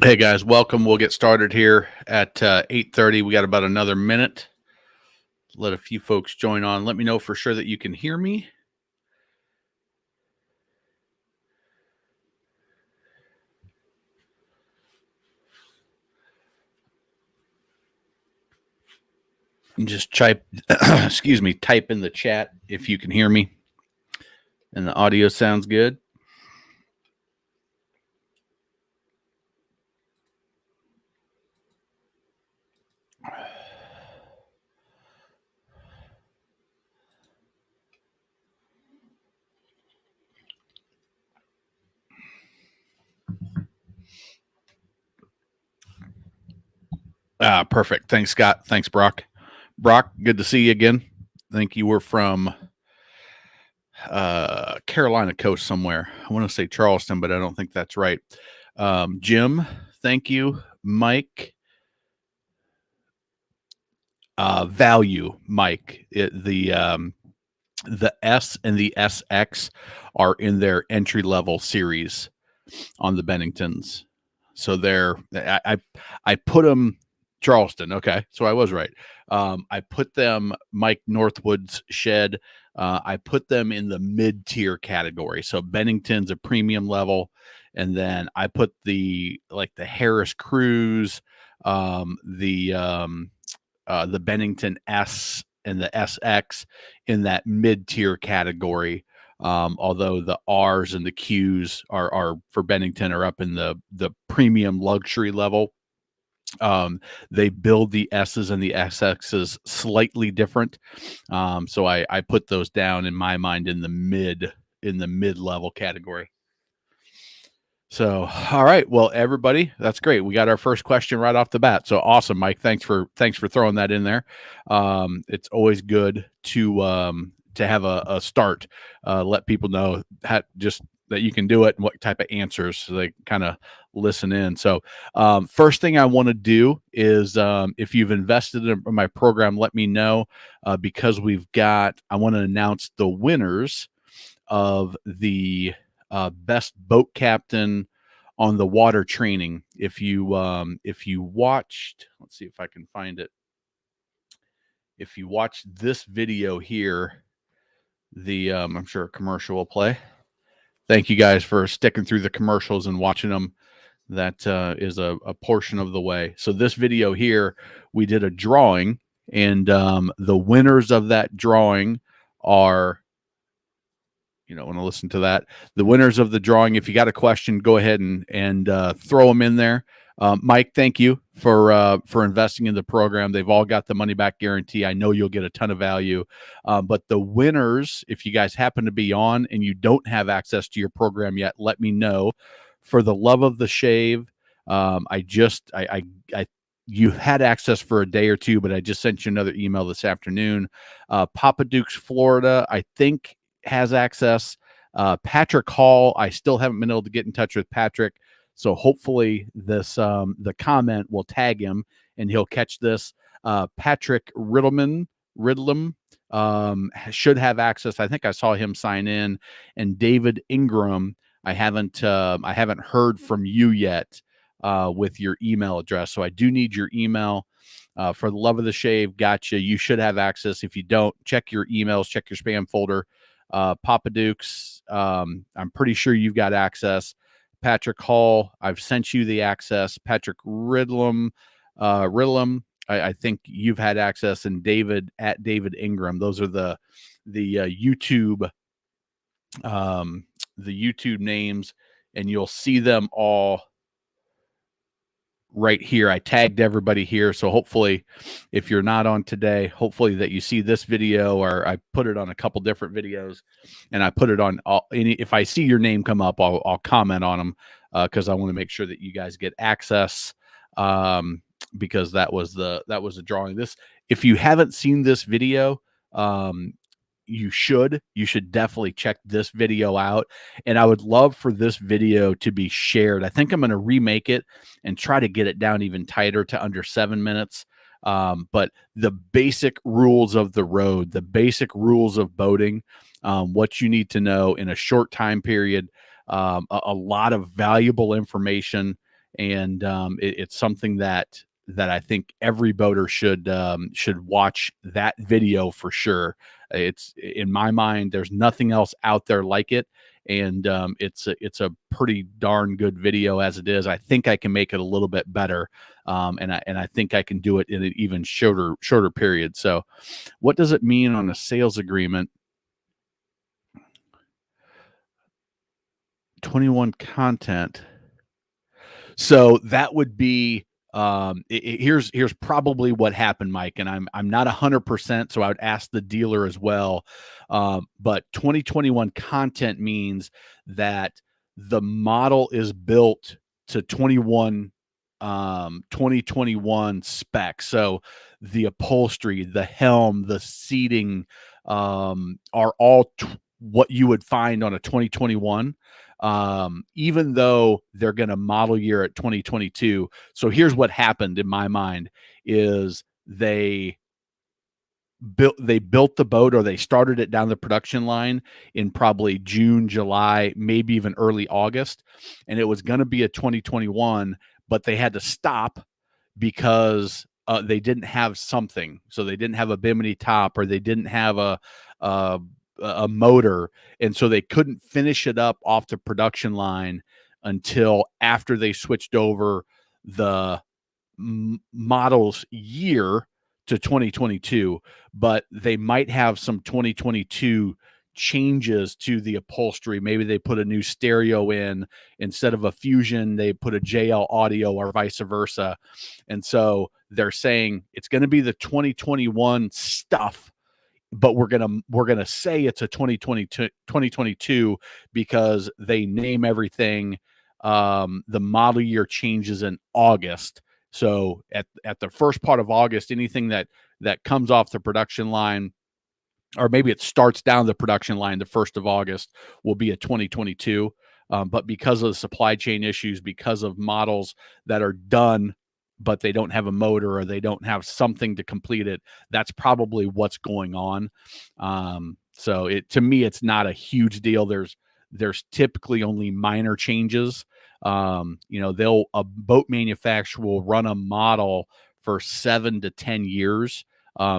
Hey guys, welcome. We'll get started here at 8:30. We got about another minute. Let a few folks join on. Let me know for sure that you can hear me. And just type, excuse me, type in the chat if you can hear me and the audio sounds good. Perfect. Thanks, Scott. Thanks, Brock. Brock, good to see you again. I think you were from Carolina coast somewhere. I want to say Charleston, but I don't think that's right. Jim, thank you. Mike, value, Mike. The S and the SX are in their entry level series on the Benningtons. So I put them Charleston. Okay, so I was right. I put them Mike Northwood's shed. I put them in the mid tier category. So Bennington's a premium level, and then I put the Harris Cruise, the Bennington S and the SX in that mid tier category. Although the R's and the Q's are for Bennington are up in the premium luxury level. They build the S's and the SX's slightly different. So I put those down in my mind in the mid level category. So, all right. Well, everybody, that's great. We got our first question right off the bat. So awesome, Mike. Thanks for throwing that in there. It's always good to have a start. Let people know just that you can do it and what type of answers so they kind of listen in. So, first thing I want to do is if you've invested in my program, let me know because I want to announce the winners of the best boat captain on the water training. If you watched, let's see if I can find it. If you watched this video here, I'm sure a commercial will play. Thank you guys for sticking through the commercials and watching them. That is a portion of the way. So this video here, we did a drawing, and the winners of that drawing are, want to listen to that. The winners of the drawing, if you got a question, go ahead and throw them in there. Mike, thank you for investing in the program. They've all got the money back guarantee. I know you'll get a ton of value. But the winners, if you guys happen to be on and you don't have access to your program yet, let me know. For the love of the shave, you had access for a day or two, but I just sent you another email this afternoon. Papa Duke's, Florida, I think has access. Patrick Hall, I still haven't been able to get in touch with Patrick, so hopefully the comment will tag him and he'll catch this. Patrick Riddlam should have access. I think I saw him sign in. And David Ingram, I haven't heard from you yet with your email address, so I do need your email. For the love of the shave, gotcha. You should have access. If you don't, check your emails, check your spam folder. Papa Duke's, I'm pretty sure you've got access. Patrick Hall, I've sent you the access. Patrick Riddlam, I think you've had access. And David Ingram, those are the YouTube names, and you'll see them all right here. I tagged everybody here, so hopefully if you're not on today, hopefully that you see this video, or I put it on a couple different videos, and I put it on if I see your name come up, I'll comment on them because I want to make sure that you guys get access, because that was a drawing. This, if you haven't seen this video, you should definitely check this video out. And I would love for this video to be shared. I think I'm going to remake it and try to get it down even tighter to under 7 minutes. But the basic rules of the road, the basic rules of boating, what you need to know in a short time period, a lot of valuable information. and it's something that I think every boater should watch that video for sure. It's in my mind, there's nothing else out there like it, and it's a pretty darn good video as it is. I think I can make it a little bit better, and I think I can do it in an even shorter period. So, what does it mean on a sales agreement? 21 content. So that would be here's probably what happened, Mike, and I'm not 100%, so I would ask the dealer as well. But 2021 content means that the model is built to 2021 specs. So the upholstery, the helm, the seating are all what you would find on a 2021, even though they're going to model year at 2022. So here's what happened in my mind is they built the boat, or they started it down the production line in probably June, July, maybe even early August, and it was going to be a 2021, but they had to stop because they didn't have something. So they didn't have a bimini top, or they didn't have a a motor, and so they couldn't finish it up off the production line until after they switched over the models year to 2022. But they might have some 2022 changes to the upholstery. Maybe they put a new stereo in instead of a Fusion, they put a JL audio, or vice versa. And so they're saying it's going to be the 2021 stuff, but we're gonna say it's a 2022 because they name everything. The model year changes in August, so at the first part of August, anything that comes off the production line, or maybe it starts down the production line the 1st of August, will be a 2022. But because of the supply chain issues, because of models that are done, but they don't have a motor, or they don't have something to complete it, that's probably what's going on. So to me, it's not a huge deal. There's typically only minor changes. A boat manufacturer will run a model for 7 to 10 years,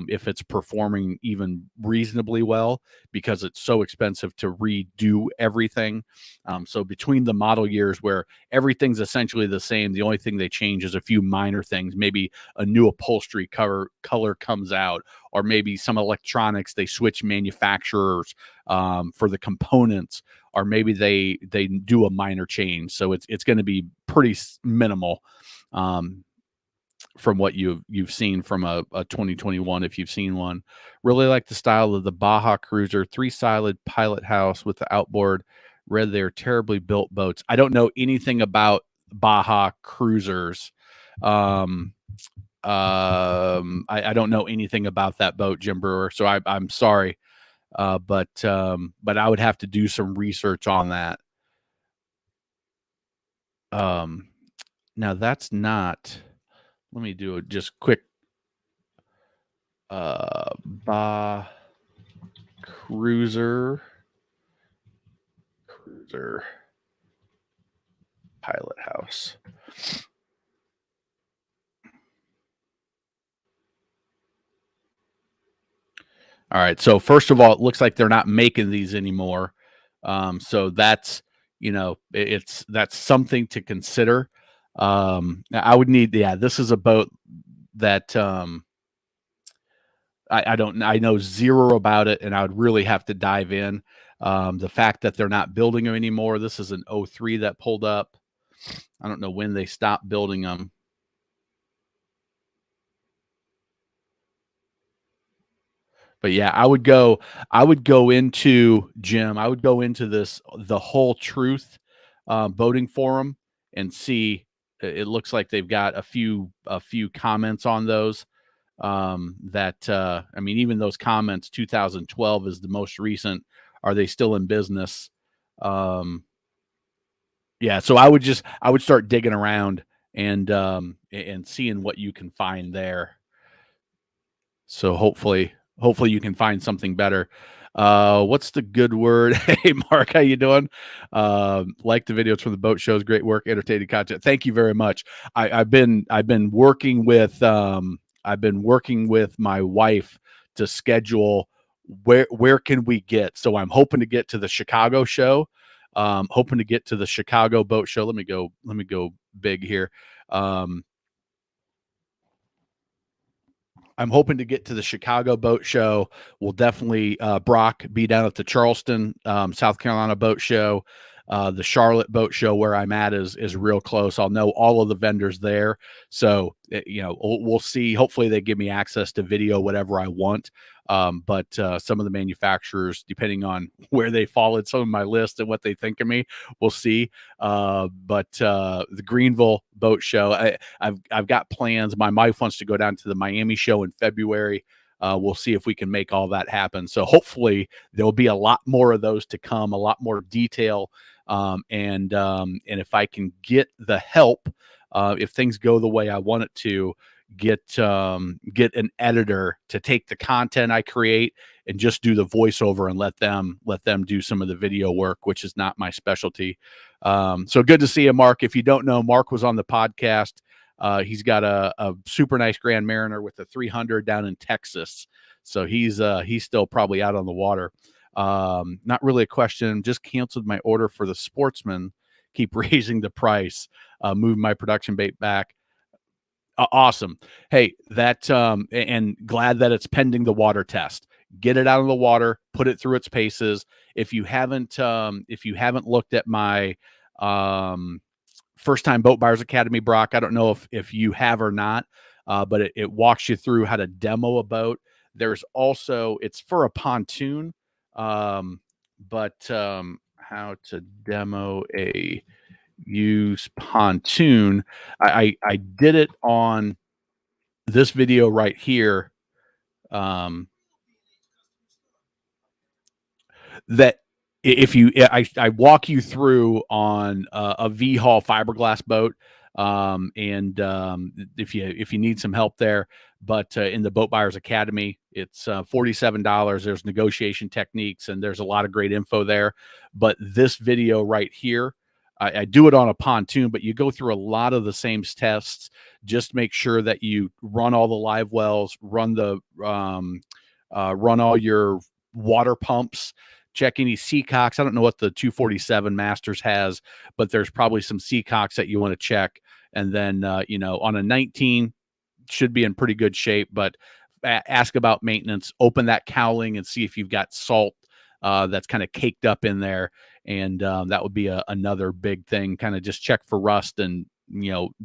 if it's performing even reasonably well, because it's so expensive to redo everything. So between the model years, where everything's essentially the same, the only thing they change is a few minor things. Maybe a new upholstery color comes out, or maybe some electronics, they switch manufacturers for the components, or maybe they do a minor change. So it's going to be pretty minimal. From what you've seen from a 2021, if you've seen one. Really like the style of the Baja Cruiser, 3-sided pilot house with the outboard. Read they're terribly built boats. I don't know anything about Baja Cruisers. I don't know anything about that boat, Jim Brewer. So I'm sorry, but I would have to do some research on that. Now that's not. Let me do a just quick cruiser pilot house. All right. So first of all, it looks like they're not making these anymore. So that's that's something to consider. I would need, this is a boat that I know zero about it, and I would really have to dive in. The fact that they're not building them anymore. This is an 03 that pulled up. I don't know when they stopped building them. But yeah, I would go into Jim. I would go into the whole truth boating forum and see. It looks like they've got a few comments on those. I mean, even those comments, 2012 is the most recent. Are they still in business? Yeah, so I would start digging around and seeing what you can find there. So hopefully you can find something better. What's the good word? Hey, Mark, how you doing? Like the videos from the boat shows. Great work, entertaining content. Thank you very much. I've been working with my wife to schedule where can we get. So I'm hoping to get to the Chicago show. Hoping to get to the Chicago boat show. Let me go big here. Um, I'm hoping to get to the Chicago boat show. We'll definitely Brock be down at the Charleston, South Carolina boat show. The Charlotte boat show where I'm at is real close. I'll know all of the vendors there, so we'll see. Hopefully, they give me access to video whatever I want. But some of the manufacturers, depending on where they fall in some of my list and what they think of me, we'll see. But the Greenville boat show, I've got plans. My wife wants to go down to the Miami show in February. We'll see if we can make all that happen. So hopefully there'll be a lot more of those to come, a lot more detail. And if I can get the help, if things go the way I want it to, get an editor to take the content I create and just do the voiceover and let them do some of the video work, which is not my specialty. So good to see you, Mark. If you don't know, Mark was on the podcast. He's got a super nice Grand Mariner with a 300 down in Texas. So he's still probably out on the water. Not really a question. Just canceled my order for the Sportsman. Keep raising the price. Move my production bait back. Awesome. Hey, and glad that it's pending the water test. Get it out of the water, put it through its paces. If you haven't looked at my first time boat buyers academy, Brock, I don't know if you have or not, but it walks you through how to demo a boat. There's also, it's for a pontoon, but how to demo a use pontoon. I did it on this video right here. Um, that if you I walk you through on a V hull fiberglass boat, and if you need some help there, but in the Boat Buyers Academy, it's $47. There's negotiation techniques and there's a lot of great info there. But this video right here, I do it on a pontoon, but you go through a lot of the same tests. Just make sure that you run all the live wells, run all your water pumps, check any seacocks. I don't know what the 247 Masters has, but there's probably some seacocks that you want to check. And then, on a 19, should be in pretty good shape, but ask about maintenance. Open that cowling and see if you've got salt that's kind of caked up in there. And that would be another big thing. Kind of just check for rust and,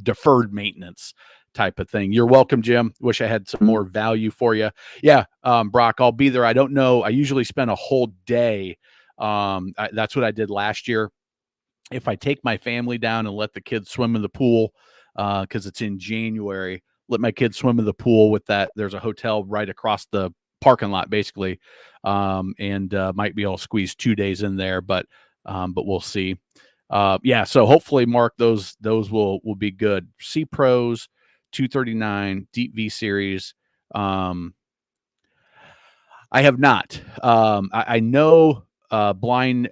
deferred maintenance type of thing. You're welcome, Jim. Wish I had some more value for you. Yeah, Brock, I'll be there. I don't know. I usually spend a whole day. That's what I did last year. If I take my family down and let the kids swim in the pool, because it's in January, let my kids swim in the pool with that. There's a hotel right across the parking lot, basically, and might be able to squeeze 2 days in there, but we'll see. Yeah, so hopefully, Mark, those will be good. C Pros, 239 Deep V Series. I have not. I know Blind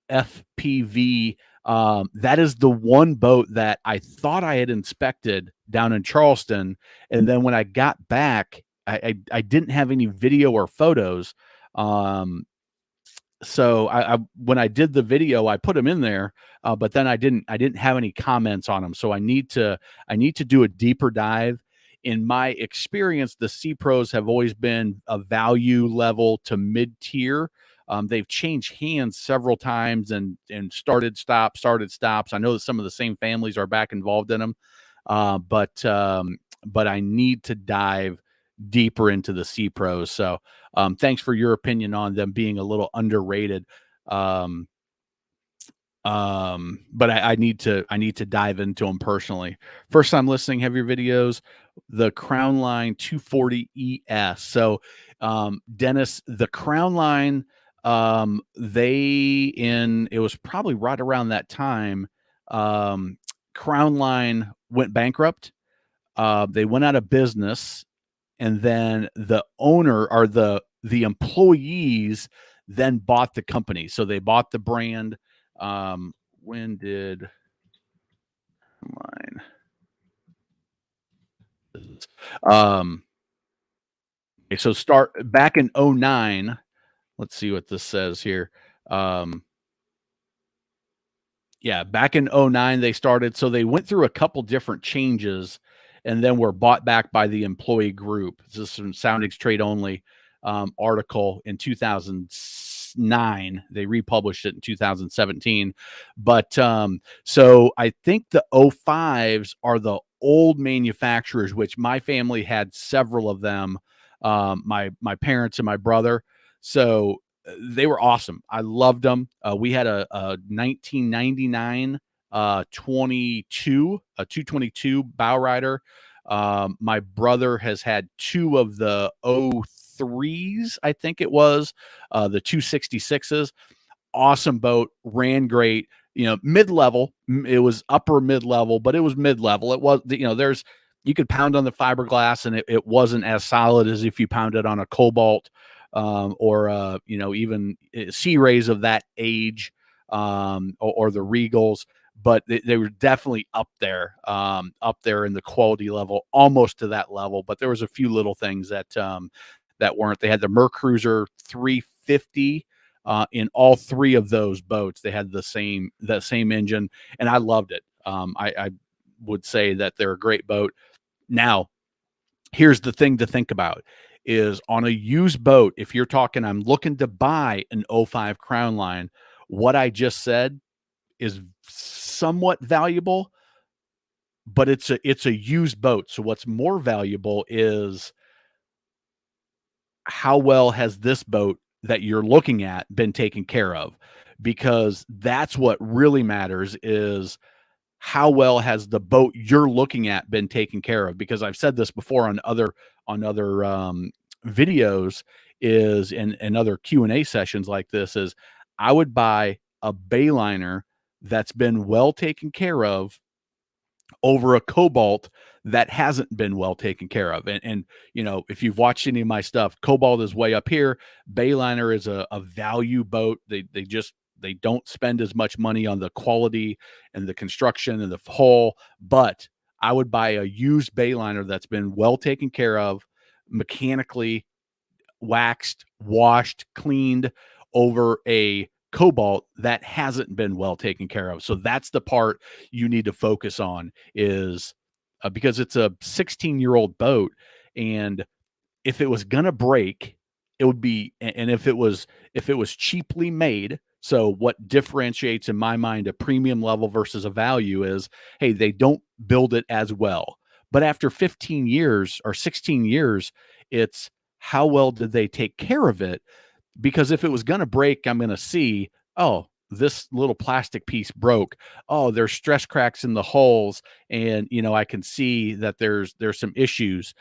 FPV. That is the one boat that I thought I had inspected down in Charleston, and then when I got back, I didn't have any video or photos. So when I did the video, I put them in there, but then I didn't have any comments on them. So I need to do a deeper dive. In my experience, the C Pros have always been a value level to mid tier. They've changed hands several times and started stops. I know that some of the same families are back involved in them, but I need to dive deeper into the C Pros. So thanks for your opinion on them being a little underrated. But I need to dive into them personally. First time listening, have your videos, the Crown Line 240 ES. So Dennis, the Crown Line, it was probably right around that time. Crown Line went bankrupt. They went out of business, and then the owner or the employees then bought the company. So they bought the brand. When did mine? Um, so start back in '09. Let's see what this says here. Um, Yeah, back in '09 they started, so they went through a couple different changes and then were bought back by the employee group. This is some Soundings Trade Only article in 2009. They republished it in 2017. But so I think the '05s are the old manufacturers, which my family had several of them. My parents and my brother. So they were awesome. I loved them. We had a 1999 22, a 222 bow rider. My brother has had two of the '03s, I think it was, the 266s. Awesome boat, ran great. Mid-level. It was upper mid-level, but it was mid-level. It was, there's you could pound on the fiberglass, and it wasn't as solid as if you pounded on a Cobalt, or even Sea Rays of that age, or the Regals. But they were definitely up there in the quality level, almost to that level. But there was a few little things that weren't. They had the Mercruiser 350. In all three of those boats, they had the same engine, and I loved it. I would say that they're a great boat. Now, here's the thing to think about is on a used boat, if you're talking, I'm looking to buy an '05 Crown Line, what I just said is somewhat valuable, but it's a used boat. So what's more valuable is how well has this boat that you're looking at been taken care of? Because that's what really matters is how well has the boat you're looking at been taken care of? Because I've said this before on other videos is and other Q&A sessions like this is I would buy a bayliner that's been well taken care of over a Cobalt that hasn't been well taken care of. And if you've watched any of my stuff, Cobalt is way up here. Bayliner is a value boat. They don't spend as much money on the quality and the construction and the hull, but I would buy a used Bayliner that's been well taken care of, mechanically waxed, washed, cleaned over a Cobalt that hasn't been well taken care of. So that's the part you need to focus on is because it's a 16-year-old boat, and if it was gonna break, it would be and if it was cheaply made. So what differentiates in my mind a premium level versus a value is, hey, they don't build it as well. But after 15 years or 16 years, it's how well did they take care of it? Because if it was gonna break, I'm gonna see, oh, this little plastic piece broke. Oh, there's stress cracks in the hulls, and I can see that there's some issues.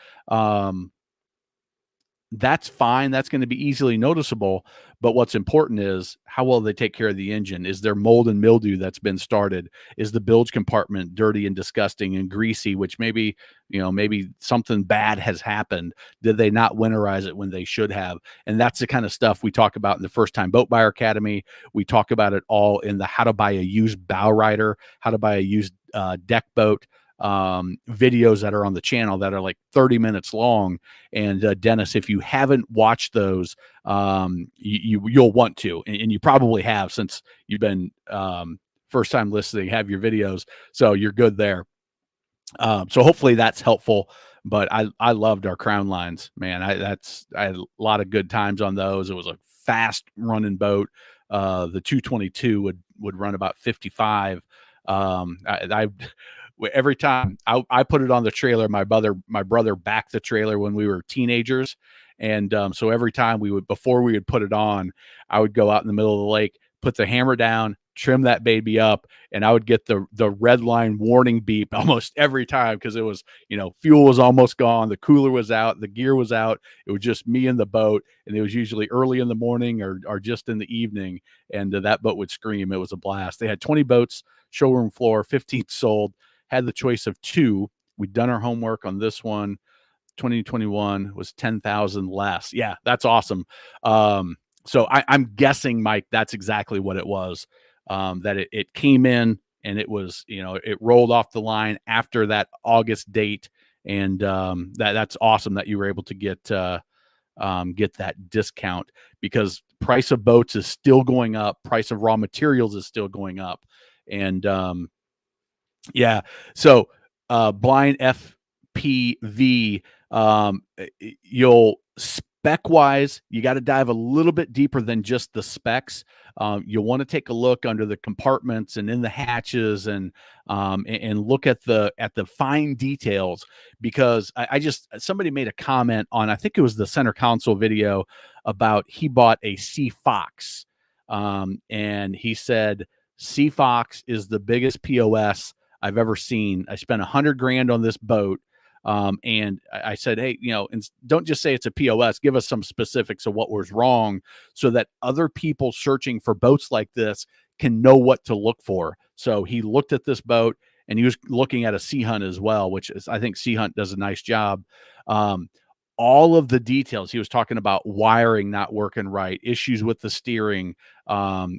That's fine. That's going to be easily noticeable. But what's important is how well they take care of the engine. Is there mold and mildew that's been started? Is the bilge compartment dirty and disgusting and greasy, which maybe something bad has happened? Did they not winterize it when they should have? And that's the kind of stuff we talk about in the First Time Boat Buyer Academy. We talk about it all in the how to buy a used bow rider, how to buy a used deck boat videos that are on the channel that are like 30 minutes long. And Dennis, if you haven't watched those, you'll want to, and you probably have since you've been first time listening, have your videos, so you're good there. So hopefully that's helpful. But I loved our Crown Lines, man. I had a lot of good times on those. It was a fast running boat. The 222 would run about 55. Every time I put it on the trailer, my brother backed the trailer when we were teenagers, and so every time before we would put it on, I would go out in the middle of the lake, put the hammer down, trim that baby up, and I would get the red line warning beep almost every time because it was fuel was almost gone, the cooler was out, the gear was out, it was just me and the boat, and it was usually early in the morning or just in the evening, and that boat would scream. It was a blast. They had 20 boats, showroom floor, 15 sold. Had the choice of two. We'd done our homework on this one. 2021 was 10,000 less. Yeah, that's awesome. So I'm guessing, Mike, that's exactly what it was. That it came in and it was, it rolled off the line after that August date, and that's awesome that you were able to get that discount, because price of boats is still going up, price of raw materials is still going up, and yeah. So, blind FPV, you'll spec wise, you got to dive a little bit deeper than just the specs. You'll want to take a look under the compartments and in the hatches, and look at the fine details, because I just, somebody made a comment on, I think it was the center console video, about he bought a Sea Fox, and he said Sea Fox is the biggest POS I've ever seen. I spent $100,000 on this boat. And I said, hey, and don't just say it's a POS, give us some specifics of what was wrong, so that other people searching for boats like this can know what to look for. So he looked at this boat, and he was looking at a Sea Hunt as well, which is, I think Sea Hunt does a nice job. Um, all of the details, he was talking about wiring not working right, issues with the steering,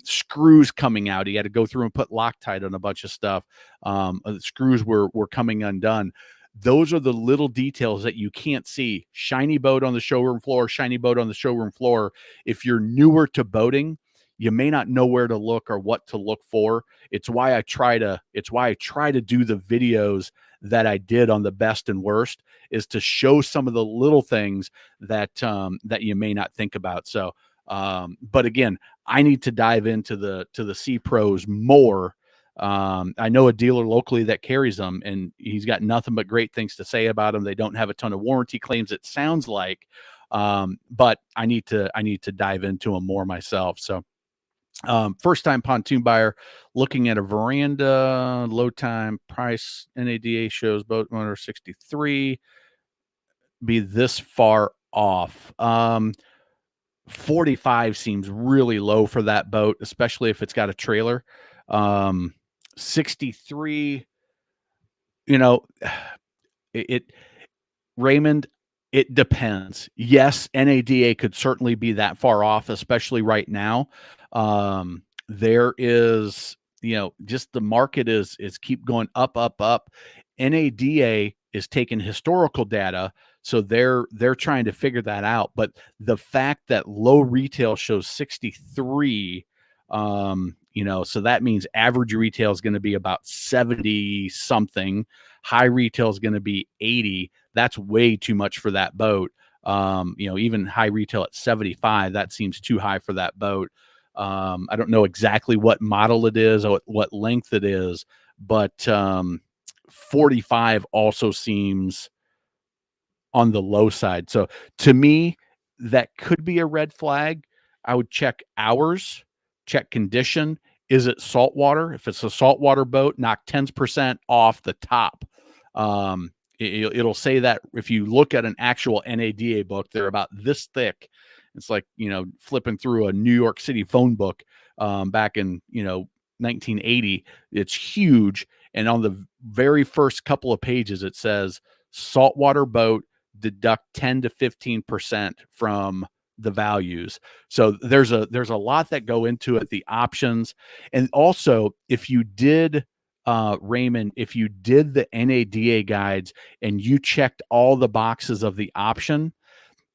screws coming out. He had to go through and put Loctite on a bunch of stuff. The screws were coming undone. Those are the little details that you can't see. Shiny boat on the showroom floor, shiny boat on the showroom floor. If you're newer to boating, you may not know where to look or what to look for. It's why I try to do the videos that I did on the best and worst, is to show some of the little things that that you may not think about. So, but again, I need to dive into the Sea Pros more. I know a dealer locally that carries them, and he's got nothing but great things to say about them. They don't have a ton of warranty claims, it sounds like, but I need to dive into them more myself. So, first time pontoon buyer looking at a veranda, low time price, NADA shows boat motor 63, be this far off. 45 seems really low for that boat, especially if it's got a trailer. 63, you know, it Raymond, it depends. Yes, NADA could certainly be that far off, especially right now. There is, just the market is keep going up, up, up. NADA is taking historical data, so they're trying to figure that out. But the fact that low retail shows 63, so that means average retail is going to be about 70 something. High retail is going to be 80. That's way too much for that boat. Even high retail at 75, that seems too high for that boat. I don't know exactly what model it is or what length it is, but 45 also seems on the low side. So to me, that could be a red flag. I would check hours, check condition. Is it saltwater? If it's a saltwater boat, knock 10% off the top. It'll say that if you look at an actual NADA book, they're about this thick. It's like, flipping through a New York City phone book back in, 1980. It's huge. And on the very first couple of pages, it says saltwater boat, deduct 10 to 15% from the values. So there's a lot that go into it, the options. And also, if you did, Raymond, if you did the NADA guides and you checked all the boxes of the option,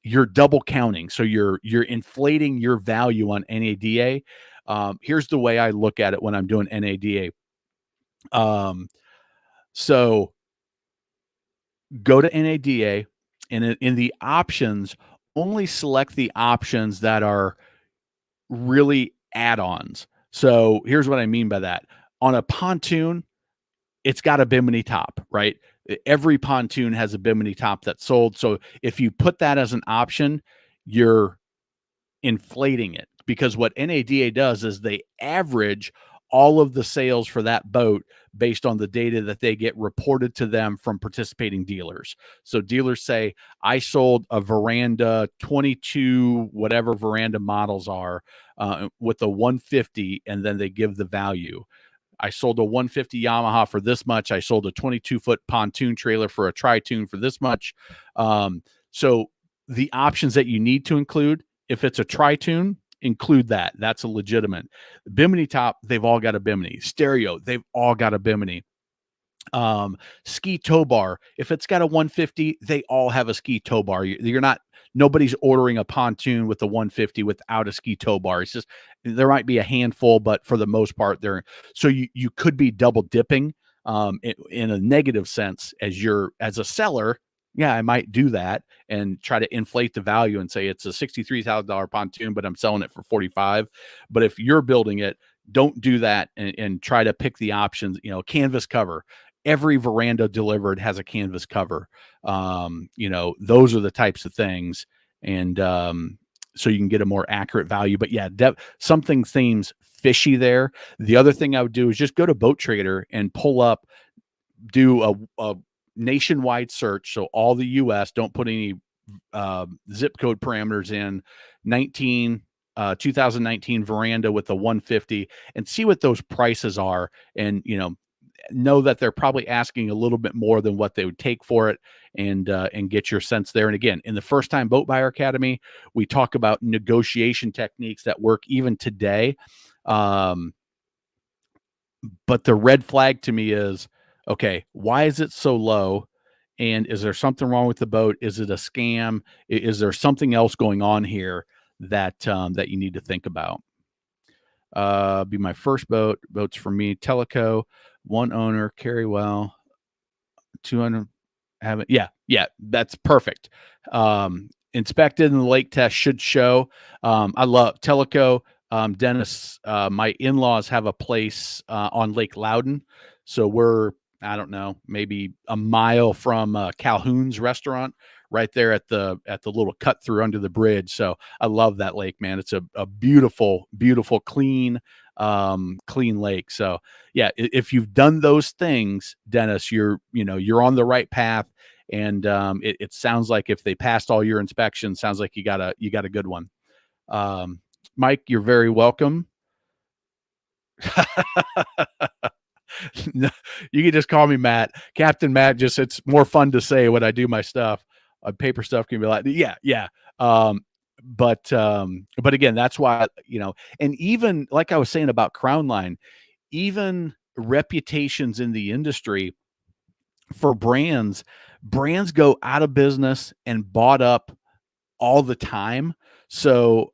you're double counting. So you're inflating your value on NADA. Here's the way I look at it when I'm doing NADA. So go to NADA, and in the options, only select the options that are really add-ons. So here's what I mean by that. On a pontoon, it's got a bimini top, right? Every pontoon has a bimini top that's sold. So if you put that as an option, you're inflating it, because what NADA does is they average all of the sales for that boat based on the data that they get reported to them from participating dealers. So dealers say, I sold a veranda 22, whatever veranda models are, with a 150, and then they give the value. I sold a 150 Yamaha for this much. I sold a 22-foot pontoon trailer for a tri-toon for this much. So the options that you need to include, if it's a tri-toon, include that. That's a legitimate. Bimini top, they've all got a Bimini. Stereo, they've all got a Bimini. Ski tow bar, if it's got a 150, they all have a ski tow bar. You're not, nobody's ordering a pontoon with a 150 without a ski tow bar. It's just, there might be a handful, but for the most part, they're, so you could be double dipping in a negative sense as a seller. Yeah, I might do that and try to inflate the value and say it's a $63,000 pontoon, but I'm selling it for 45. But if you're building it, don't do that and try to pick the options. Canvas cover. Every veranda delivered has a canvas cover. Those are the types of things, and so you can get a more accurate value. But yeah, something seems fishy there. The other thing I would do is just go to Boat Trader and do a nationwide search. So all the U.S., don't put any zip code parameters in. 2019 veranda with a 150, and see what those prices are. And, know that they're probably asking a little bit more than what they would take for it, and get your sense there. And again, in the First Time Boat Buyer Academy, we talk about negotiation techniques that work even today. But the red flag to me is, okay, why is it so low? And is there something wrong with the boat? Is it a scam? Is there something else going on here that you need to think about? Be my first boat. Boats for me. Teleco, one owner, carry well, 200. Haven't. Yeah, that's perfect. Inspected and the lake test should show. I love Teleco. Dennis, my in-laws have a place on Lake Loudon, so we're, I don't know, maybe a mile from Calhoun's restaurant, right there at the little cut through under the bridge. So I love that lake, man. It's a beautiful, beautiful, clean lake. So yeah, if you've done those things, Dennis, you're on the right path. And it sounds like if they passed all your inspections, sounds like you got a good one. Mike, you're very welcome. No, you can just call me Matt, Captain Matt. Just, it's more fun to say when I do my stuff. Paper stuff can be like, yeah. But again, that's why, and even like I was saying about Crown Line, even reputations in the industry for brands go out of business and bought up all the time. So,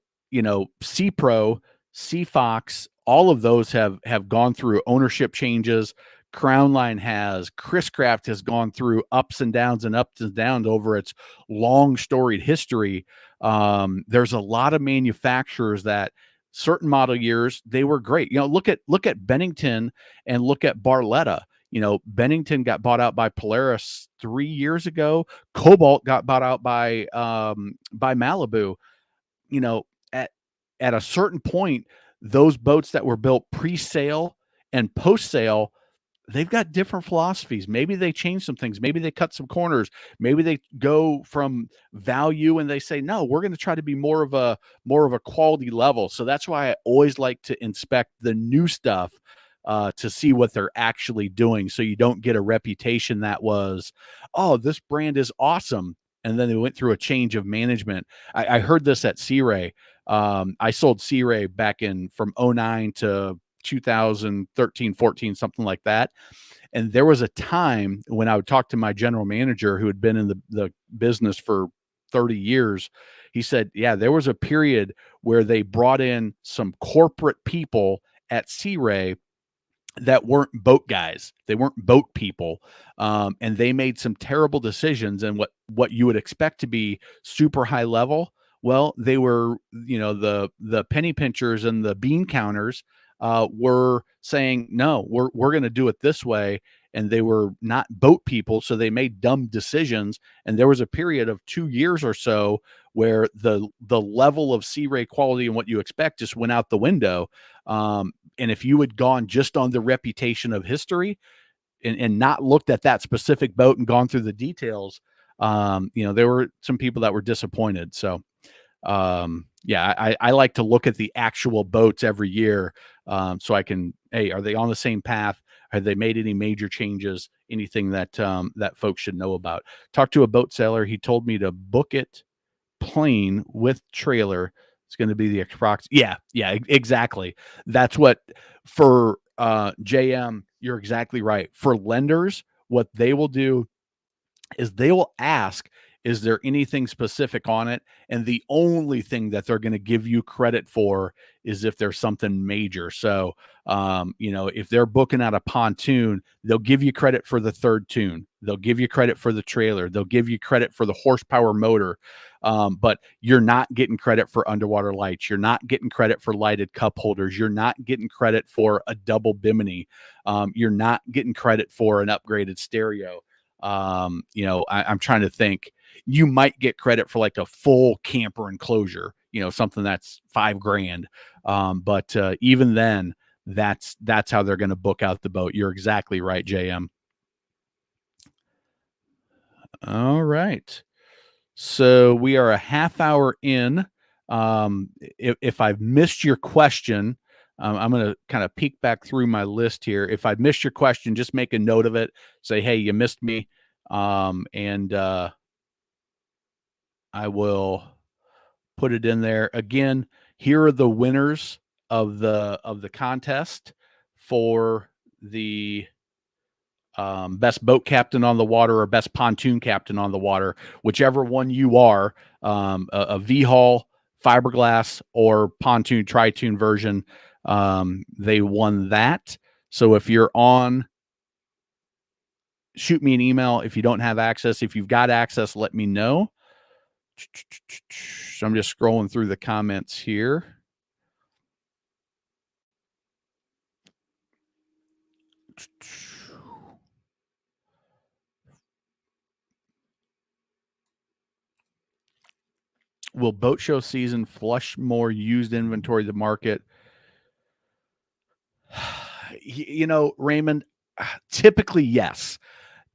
C-Pro, C-Fox, all of those have gone through ownership changes. Crown Line has. Chris Craft has gone through ups and downs over its long storied history. There's a lot of manufacturers that certain model years, they were great. Look at Bennington and look at Barletta. Bennington got bought out by Polaris 3 years ago. Cobalt got bought out by Malibu. At a certain point, those boats that were built pre-sale and post-sale, they've got different philosophies. Maybe they change some things. Maybe they cut some corners. Maybe they go from value and they say, no, we're going to try to be more of a quality level. So that's why I always like to inspect the new stuff to see what they're actually doing. So you don't get a reputation that was, oh, this brand is awesome, and then they went through a change of management. I heard this at Sea Ray. I sold Sea Ray back from 2009 to 2013, 14, something like that. And there was a time when I would talk to my general manager who had been in the business for 30 years. He said, yeah, there was a period where they brought in some corporate people at Sea Ray that weren't boat guys. They weren't boat people. And they made some terrible decisions. And what you would expect to be super high level, well, they were, the penny pinchers and the bean counters were saying, no, we're going to do it this way. And they were not boat people. So they made dumb decisions. And there was a period of 2 years or so where the level of Sea Ray quality and what you expect just went out the window. And if you had gone just on the reputation of history and not looked at that specific boat and gone through the details, there were some people that were disappointed. So, I like to look at the actual boats every year. So I can, hey, are they on the same path? Have they made any major changes? Anything that folks should know about? Talked to a boat seller. He told me to book it plain with trailer, It's going to be the approx. Yeah, yeah, exactly. That's what for JM. You're exactly right. For lenders, what they will do is they will ask, is there anything specific on it? And the only thing that they're going to give you credit for is if there's something major. So, if they're booking out a pontoon, they'll give you credit for the third tune. They'll give you credit for the trailer. They'll give you credit for the horsepower motor. But you're not getting credit for underwater lights. You're not getting credit for lighted cup holders. You're not getting credit for a double bimini. You're not getting credit for an upgraded stereo. I'm trying to think. You might get credit for like a full camper enclosure, something that's $5,000. But even then, that's how they're going to book out the boat. You're exactly right, JM. All right. So we are a half hour in. If I've missed your question, I'm going to kind of peek back through my list here. If I've missed your question, just make a note of it. Say, hey, you missed me. And I will put it in there. Again, here are the winners of the contest for the best boat captain on the water or best pontoon captain on the water, whichever one you are, a V-hull, fiberglass, or pontoon tri-tune version. They won that. So if you're on, shoot me an email. If you don't have access, if you've got access, let me know. So I'm just scrolling through the comments here. Will boat show season flush more used inventory to the market? Raymond, typically, yes.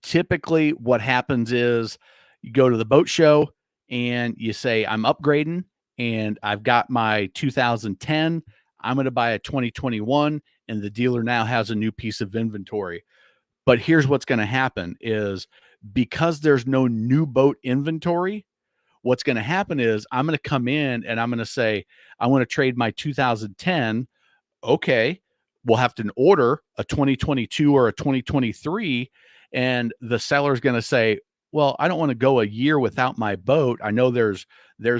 Typically, what happens is you go to the boat show and you say, I'm upgrading and I've got my 2010. I'm going to buy a 2021, and the dealer now has a new piece of inventory. But here's what's going to happen is because there's no new boat inventory, what's going to happen is I'm going to come in and I'm going to say, I want to trade my 2010. Okay, we'll have to order a 2022 or a 2023. And the seller's going to say, well, I don't want to go a year without my boat. I know there's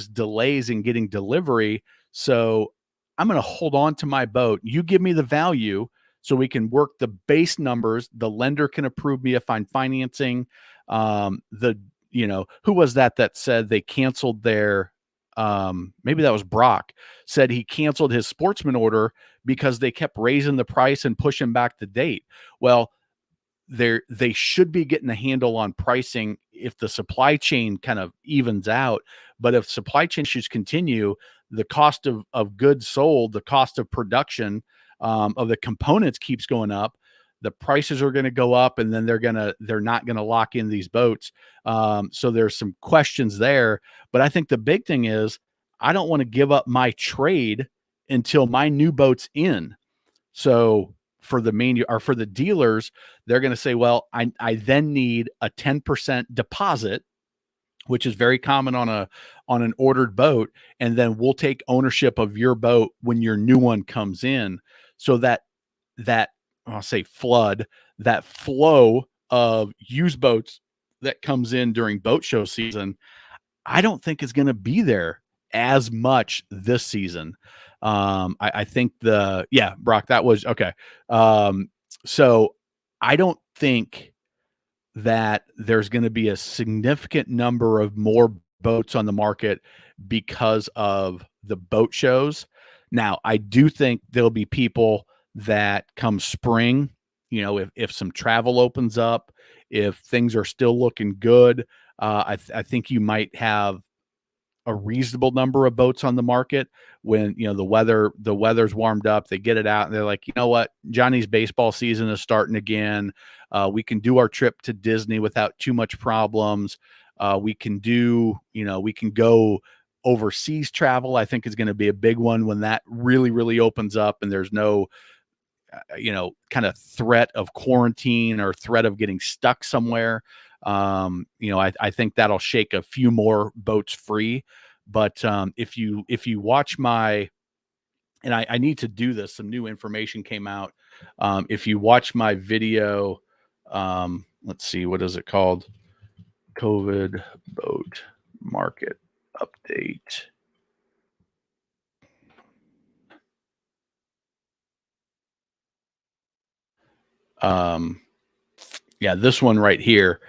delays in getting delivery. So I'm going to hold on to my boat. You give me the value so we can work the base numbers. The lender can approve me if I'm financing. Who was that said they canceled their, maybe that was Brock, said he canceled his sportsman order because they kept raising the price and pushing back the date. Well, they should be getting a handle on pricing if the supply chain kind of evens out. But if supply chain issues continue, the cost of goods sold, the cost of production of the components keeps going up. The prices are going to go up, and then they're not going to lock in these boats. So there's some questions there. But I think the big thing is I don't want to give up my trade until my new boat's in. So for the dealers, they're going to say, well, I then need a 10% deposit, which is very common on an ordered boat, and then we'll take ownership of your boat when your new one comes in. So that I'll say that flow of used boats that comes in during boat show season, I don't think is going to be there as much this season. I think Brock, that was okay. So I don't think that there's going to be a significant number of more boats on the market because of the boat shows. Now, I do think there'll be people that come spring, if some travel opens up, if things are still looking good, I think you might have a reasonable number of boats on the market when the weather's warmed up, they get it out and they're like, you know what, Johnny's baseball season is starting again. We can do our trip to Disney without too much problems. We can go overseas travel. I think is going to be a big one when that really, really opens up and there's no kind of threat of quarantine or threat of getting stuck somewhere. I think that'll shake a few more boats free. But if you watch my, and I need to do this, some new information came out. If you watch my video, let's see, what is it called? COVID boat market update. Um, yeah, this one right here.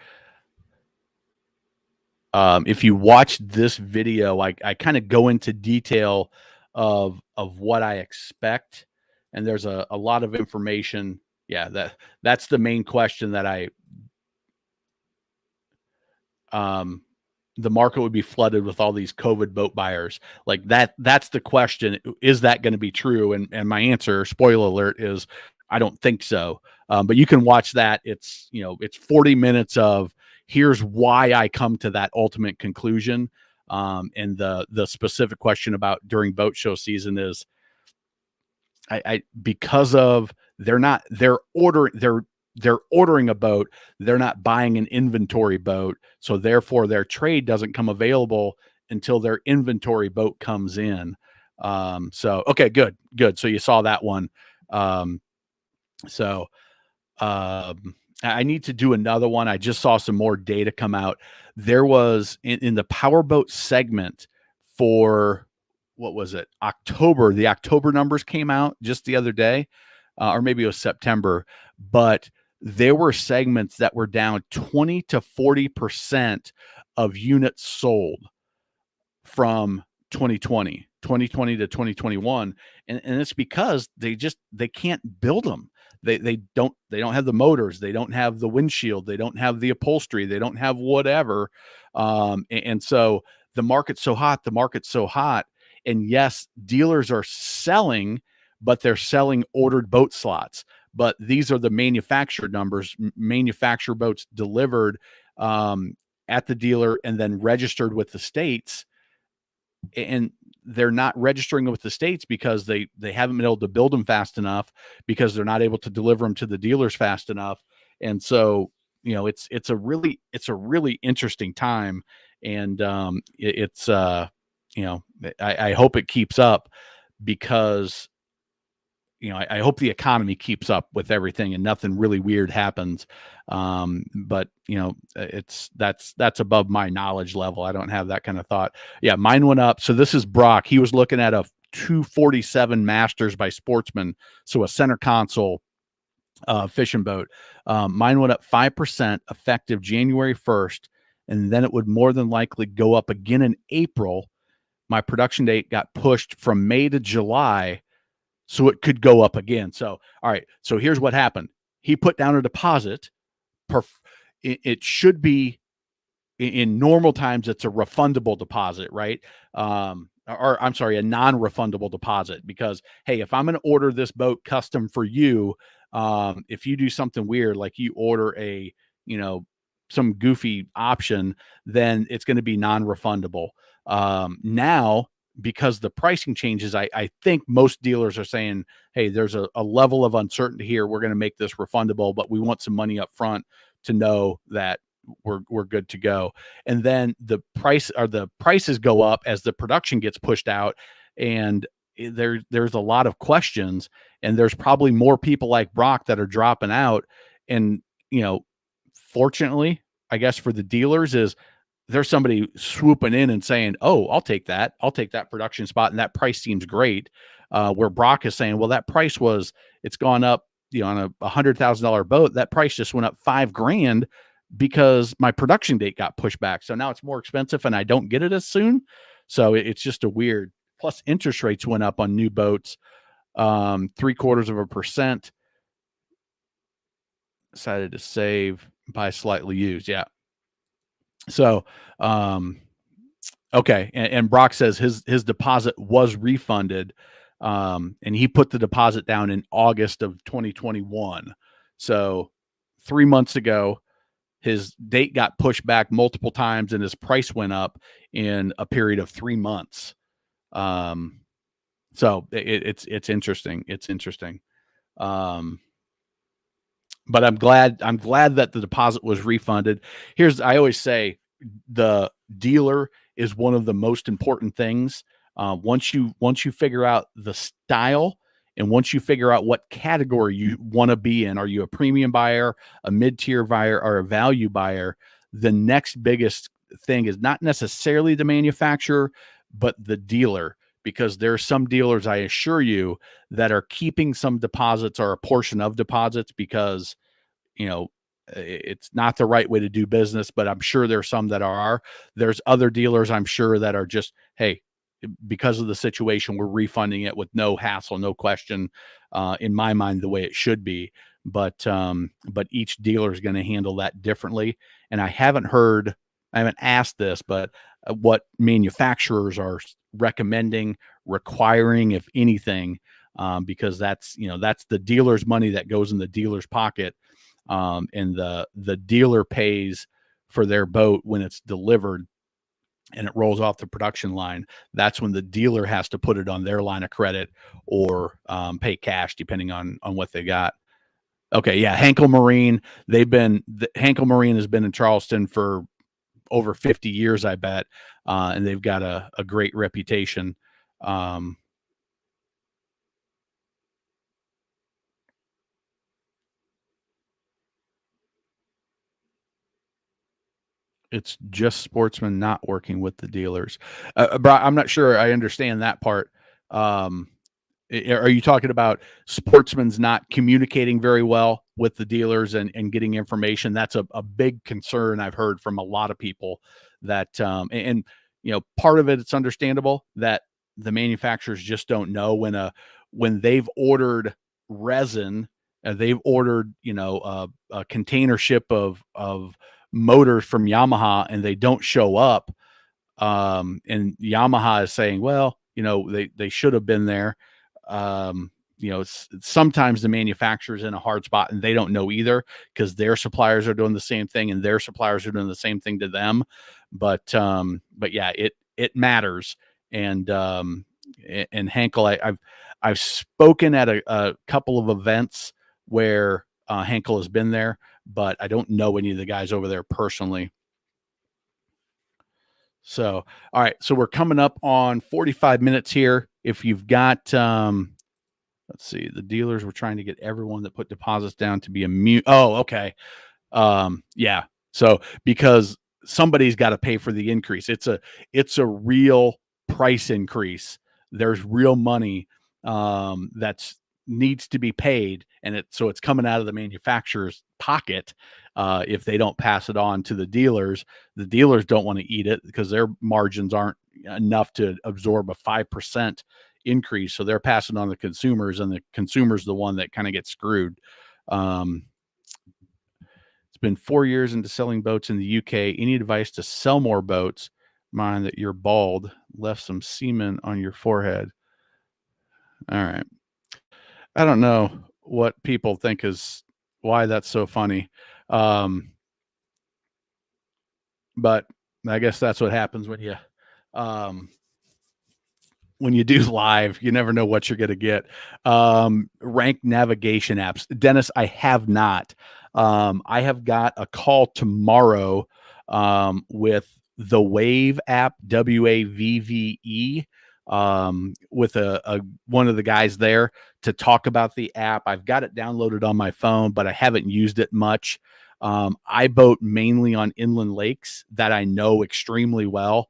If you watch this video, I kind of go into detail of what I expect, and there's a lot of information. Yeah, that's the main question that um the market would be flooded with all these COVID boat buyers. Like that's the question. Is that going to be true? And my answer, spoiler alert, is I don't think so. But you can watch that. It's 40 minutes of here's why I come to that ultimate conclusion. And the specific question about during boat show season is I because of they're ordering a boat, they're not buying an inventory boat, so therefore their trade doesn't come available until their inventory boat comes in. So okay, good. So you saw that one. Um, so I need to do another one. I just saw some more data come out. There was in the powerboat segment for what was it? October. The October numbers came out just the other day, or maybe it was September. But there were segments that were down 20 to 40% of units sold from 2020 to 2021, and it's because they can't build them. They don't have the motors, they don't have the windshield, they don't have the upholstery, they don't have whatever. And so the market's so hot, and yes, dealers are selling, but they're selling ordered boat slots. But these are the manufacturer numbers, manufacturer boats delivered at the dealer and then registered with the states, and they're not registering with the states because they haven't been able to build them fast enough, because they're not able to deliver them to the dealers fast enough. And so it's a really interesting time. And I hope it keeps up, because I hope the economy keeps up with everything and nothing really weird happens. But that's above my knowledge level. I don't have that kind of thought. Yeah, mine went up. So this is Brock. He was looking at a 247 Masters by Sportsman, so a center console fishing boat. Mine went up 5% effective January 1st, and then it would more than likely go up again in April. My production date got pushed from May to July, so it could go up again. So, all right. So here's what happened. He put down a deposit. It should be in normal times, it's a refundable deposit, right? Or I'm sorry, a non-refundable deposit, because hey, if I'm going to order this boat custom for you, if you do something weird, like you order you know, some goofy option, then it's going to be non-refundable. Now, because the pricing changes, I think most dealers are saying, hey, there's a level of uncertainty here. We're going to make this refundable, but we want some money up front to know that we're good to go. And then the prices go up as the production gets pushed out, and there's a lot of questions, and there's probably more people like Brock that are dropping out. And fortunately, I guess for the dealers, is there's somebody swooping in and saying, "Oh, I'll take that. I'll take that production spot, and that price seems great." Where Brock is saying, "Well, that price it's gone up. On a $100,000 boat, that price just went up $5,000 because my production date got pushed back. So now it's more expensive, and I don't get it as soon." So it's just a weird. Plus, interest rates went up on new boats, 0.75%. Decided to save, buy slightly used. Yeah. So, okay. And Brock says his deposit was refunded. And he put the deposit down in August of 2021. So 3 months ago, his date got pushed back multiple times, and his price went up in a period of 3 months. So it's interesting. It's interesting. But I'm glad that the deposit was refunded. I always say, the dealer is one of the most important things. Once you figure out the style, and once you figure out what category you want to be in, are you a premium buyer, a mid-tier buyer, or a value buyer? The next biggest thing is not necessarily the manufacturer, but the dealer, because there are some dealers, I assure you, that are keeping some deposits or a portion of deposits because, you know, it's not the right way to do business, but I'm sure there's some that are. There's other dealers I'm sure that are just, hey, because of the situation, we're refunding it with no hassle, no question, in my mind, the way it should be. But each dealer is going to handle that differently. And I haven't asked this, but what manufacturers are recommending, requiring, if anything, because that's the dealer's money that goes in the dealer's pocket, and the dealer pays for their boat when it's delivered and it rolls off the production line. That's when the dealer has to put it on their line of credit or pay cash, depending on what they got. Okay, yeah, Hankel Marine. Hankel Marine has been in Charleston for over 50 years, I bet, and they've got a great reputation. Um, it's just Sportsman not working with the dealers. But I'm not sure I understand that part. Um, Are you talking about Sportsman's not communicating very well with the dealers and getting information? That's a big concern I've heard from a lot of people that, part of it's understandable that the manufacturers just don't know when they've ordered resin, they've ordered, a container ship of motors from Yamaha and they don't show up. And Yamaha is saying, well, they should have been there. Sometimes the manufacturer's in a hard spot and they don't know either because their suppliers are doing the same thing and their suppliers are doing the same thing to them. But yeah, it matters. And Henkel, I've spoken at a couple of events where Henkel has been there, but I don't know any of the guys over there personally. So, all right. So we're coming up on 45 minutes here. If you've got, let's see, the dealers were trying to get everyone that put deposits down to be immune. Oh, okay. Yeah. So because somebody's got to pay for the increase. It's a real price increase. There's real money that's needs to be paid, and it's coming out of the manufacturer's pocket. If they don't pass it on to the dealers don't want to eat it because their margins aren't enough to absorb a 5% increase. So they're passing on the consumers, and the consumer's the one that kind of gets screwed. Um, it's been 4 years into selling boats in the UK. Any advice to sell more boats? Mind that you're bald, left some semen on your forehead. All right. I don't know what people think is why that's so funny. Um, but I guess that's what happens um, when you do live. You never know what you're going to get. Ranked navigation apps. Dennis, I have not. I have got a call tomorrow with the Wave app, WAVVE, with a one of the guys there to talk about the app. I've got it downloaded on my phone, but I haven't used it much. I boat mainly on inland lakes that I know extremely well,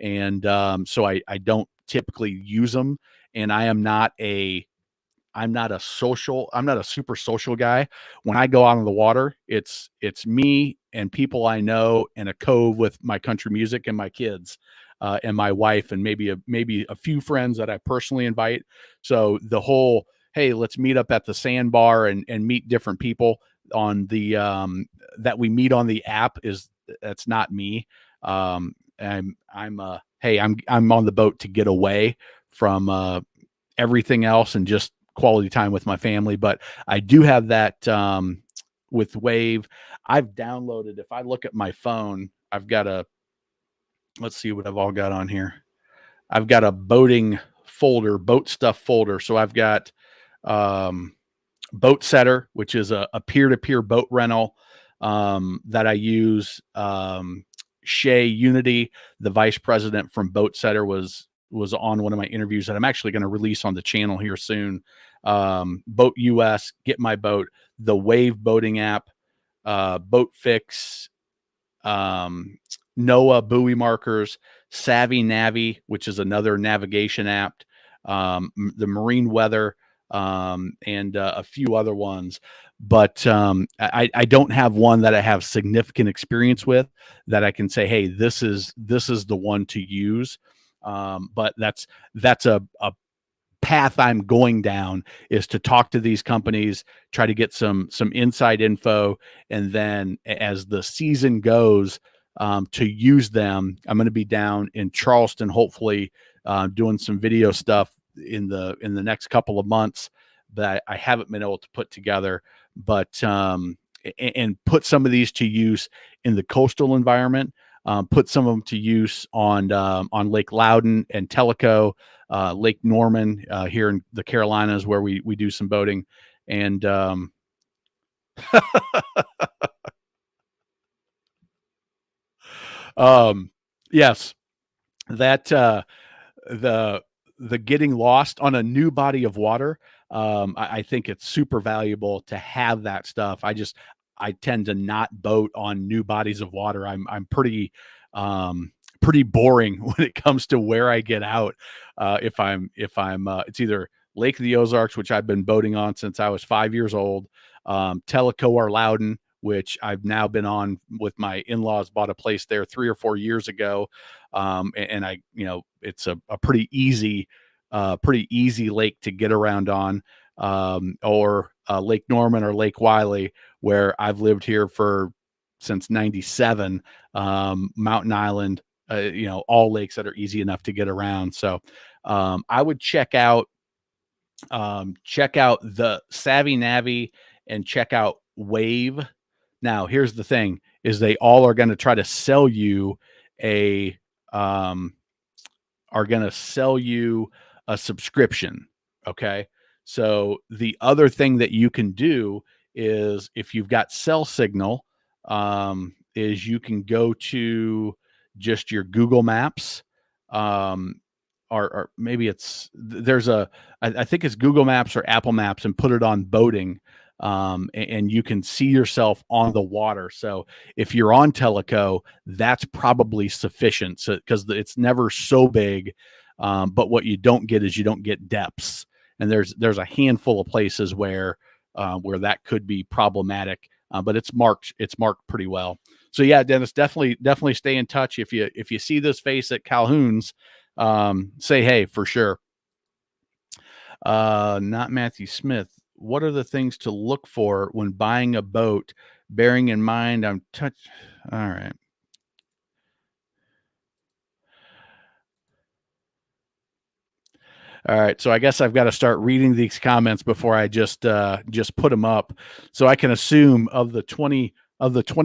and so I don't typically use them. And I'm not a super social guy. When I go out on the water, it's me and people I know and a cove with my country music and my kids, and my wife, and maybe a few friends that I personally invite. So the whole, hey, let's meet up at the sandbar and meet different people on the that we meet on the app, that's not me. I'm on the boat to get away from everything else and just quality time with my family. But I do have that with Wave. I've downloaded, if I look at my phone, let's see what I've all got on here. I've got a boating folder, boat stuff folder. So I've got Boat Setter, which is a peer-to-peer boat rental that I use. Shay Unity, the vice president from Boat Setter, was on one of my interviews that I'm actually going to release on the channel here soon. Boat US, Get My Boat, the Wave boating app, Boat Fix, NOAA buoy markers, Savvy Navi, which is another navigation app, the Marine Weather, and a few other ones. But I don't have one that I have significant experience with that I can say, hey, this is the one to use. But that's a path I'm going down, is to talk to these companies, try to get some inside info, and then as the season goes, to use them. I'm going to be down in Charleston, hopefully, doing some video stuff in the next couple of months that I haven't been able to put together, but and put some of these to use in the coastal environment. Put some of them to use on Lake Loudon and Tellico, Lake Norman, here in the Carolinas, where we do some boating. And yes, that the getting lost on a new body of water, I think it's super valuable to have that stuff. I tend to not boat on new bodies of water. I'm pretty boring when it comes to where I get out. If I'm it's either Lake of the Ozarks, which I've been boating on since I was 5 years old, Tellico or Loudon, which I've now been on with my in-laws. Bought a place there 3 or 4 years ago, and I, it's a pretty easy lake to get around on, or Lake Norman or Lake Wiley, where I've lived here since '97. Mountain Island, all lakes that are easy enough to get around. So I would check out the Savvy Navi and check out Wave. Now, here's the thing: is they all are going to try to sell you a subscription. Okay. So the other thing that you can do is, if you've got cell signal, is you can go to just your Google Maps, or maybe I think it's Google Maps or Apple Maps, and put it on boating. And you can see yourself on the water. So if you're on Tellico, that's probably sufficient. So, because it's never so big, but what you don't get is you don't get depths. And there's a handful of places where that could be problematic, but it's marked pretty well. So yeah, Dennis, definitely stay in touch. If you see this face at Calhoun's, say hey for sure. Not Matthew Smith. What are the things to look for when buying a boat, bearing in mind All right. All right. So I guess I've got to start reading these comments before I just put them up. So I can assume of the 20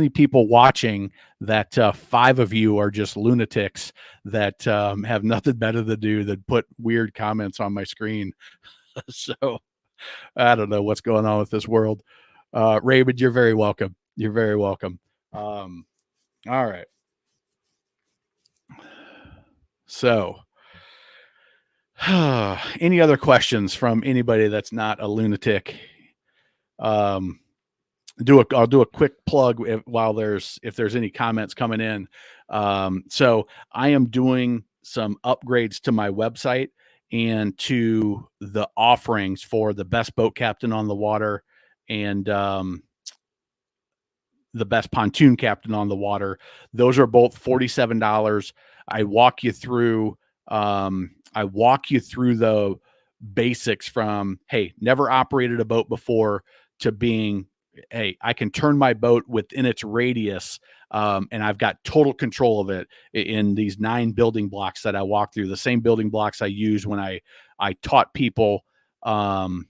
people watching, that 5 of you are just lunatics that have nothing better to do than put weird comments on my screen. So I don't know what's going on with this world. Raymond, you're very welcome. You're very welcome. All right. So, any other questions from anybody that's not a lunatic? I'll do a quick plug if there's any comments coming in. So I am doing some upgrades to my website and to the offerings for the best boat captain on the water, and the best pontoon captain on the water. Those are both $47. I walk you through the basics from, hey, never operated a boat before, to being, hey, I can turn my boat within its radius, and I've got total control of it in these 9 building blocks that I walk through. The same building blocks I used when I taught people, when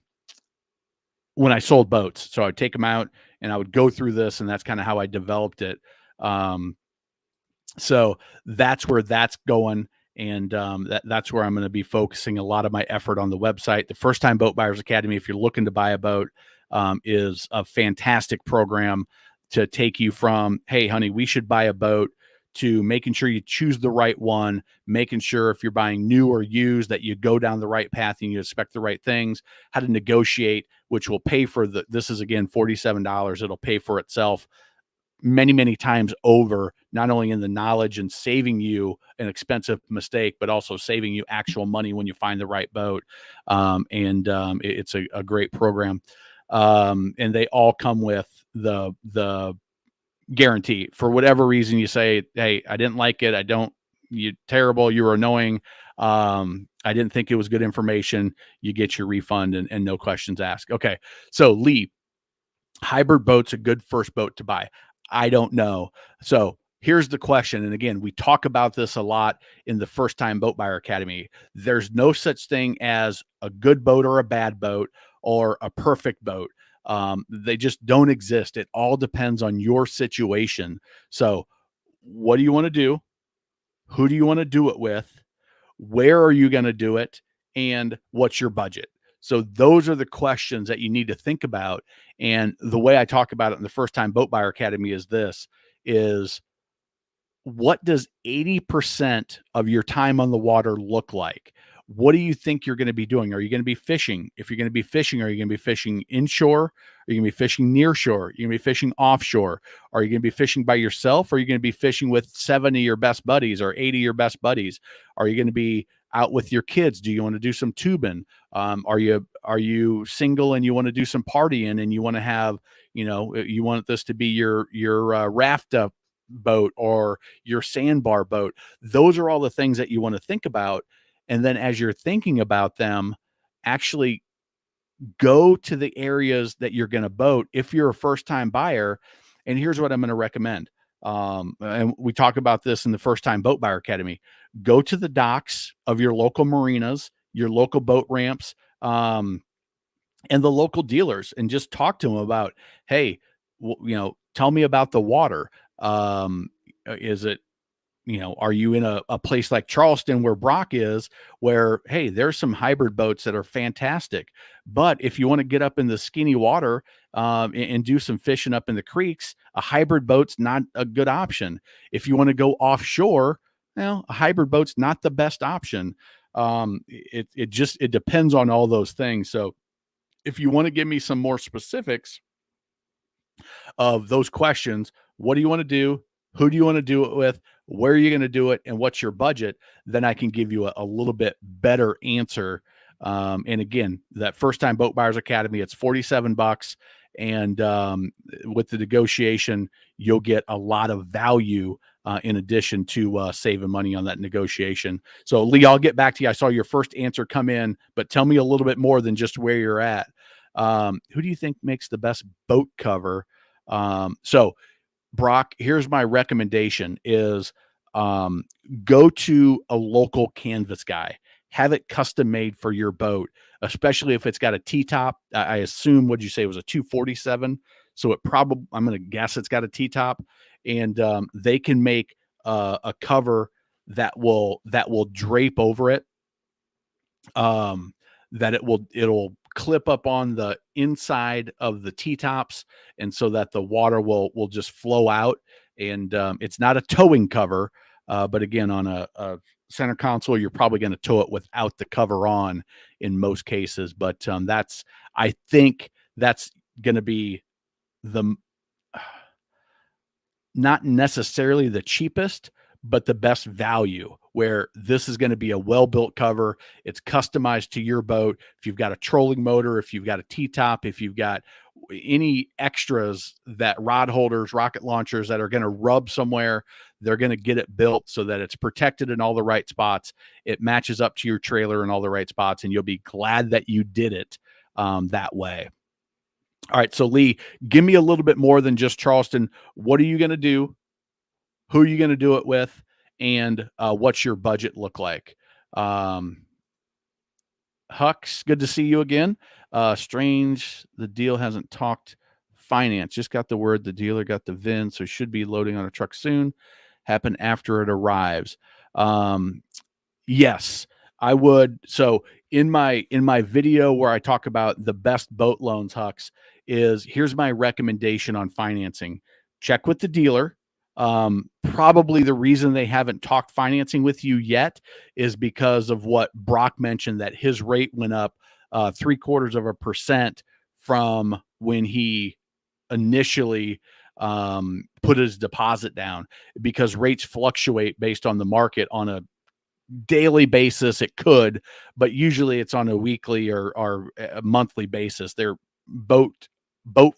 I sold boats. So I'd take them out and I would go through this, and that's kind of how I developed it. So that's where that's going. And that's where I'm going to be focusing a lot of my effort on the website. The First Time Boat Buyers Academy, if you're looking to buy a boat, is a fantastic program to take you from, hey, honey, we should buy a boat, to making sure you choose the right one, making sure if you're buying new or used that you go down the right path and you expect the right things, how to negotiate, which will pay for this is again $47. It'll pay for itself many, many times over, not only in the knowledge and saving you an expensive mistake, but also saving you actual money when you find the right boat. It's a great program. And they all come with the guarantee. For whatever reason you say, hey, I didn't like it, you terrible, you were annoying, I didn't think it was good information, you get your refund and no questions asked. Okay, so Lee, hybrid boat's a good first boat to buy. I don't know. So here's the question. And again, we talk about this a lot in the First Time Boat Buyer Academy. There's no such thing as a good boat or a bad boat or a perfect boat. They just don't exist. It all depends on your situation. So what do you want to do? Who do you want to do it with? Where are you going to do it? And what's your budget? So those are the questions that you need to think about. And the way I talk about it in the First Time Boat Buyer Academy is what does 80% of your time on the water look like? What do you think you're going to be doing? Are you going to be fishing? If you're going to be fishing, are you going to be fishing inshore? Are you going to be fishing near shore? Are you going to be fishing offshore? Are you going to be fishing by yourself? Or are you going to be fishing with 70 of your best buddies or 80 of your best buddies? Are you going to be out with your kids? Do you want to do some tubing? Are you single and you want to do some partying and you want to have, you want this to be your raft boat or your sandbar boat? Those are all the things that you want to think about. And then as you're thinking about them, actually go to the areas that you're going to boat if you're a first time buyer. And here's what I'm going to recommend. And we talk about this in the First Time Boat Buyer Academy. Go to the docks of your local marinas, your local boat ramps, and the local dealers, and just talk to them about, hey, tell me about the water. Is it, are you in a place like Charleston where Brock is, where, hey, there's some hybrid boats that are fantastic. But if you want to get up in the skinny water and do some fishing up in the creeks, a hybrid boat's not a good option. If you want to go offshore, a hybrid boat's not the best option. It depends on all those things. So if you want to give me some more specifics of those questions, what do you want to do? Who do you want to do it with? Where are you going to do it? And what's your budget? Then I can give you a little bit better answer. And again, that First Time Boat Buyers Academy, it's $47. And with the negotiation, you'll get a lot of value in addition to saving money on that negotiation. So Lee, I'll get back to you. I saw your first answer come in, but tell me a little bit more than just where you're at. Who do you think makes the best boat cover? So Brock, here's my recommendation is go to a local canvas guy, have it custom made for your boat, especially if it's got a T-top. I assume, what'd you say, it was a 247? So I'm going to guess it's got a T-top, and they can make a cover that will drape over it. That it'll clip up on the inside of the T-tops, and so that the water will just flow out. And it's not a towing cover, but again, on a center console, you're probably going to tow it without the cover on in most cases. But I think that's going to be not necessarily the cheapest, but the best value, where this is going to be a well-built cover. It's customized to your boat. If you've got a trolling motor, if you've got a T-top, if you've got any extras, that rod holders, rocket launchers that are going to rub somewhere, they're going to get it built so that it's protected in all the right spots. It matches up to your trailer in all the right spots, and you'll be glad that you did it that way. All right, so Lee, give me a little bit more than just Charleston. What are you going to do? Who are you going to do it with? And what's your budget look like? Hux, good to see you again. Strange, the deal hasn't talked finance. Just got the word the dealer got the VIN, so should be loading on a truck soon. Happen after it arrives. Yes, I would. So in my video where I talk about the best boat loans, Hux, here's my recommendation on financing. Check with the dealer. Probably the reason they haven't talked financing with you yet is because of what Brock mentioned, that his rate went up 0.75% from when he initially put his deposit down, because rates fluctuate based on the market on a daily basis. It could, but usually it's on a weekly or a monthly basis. Their boat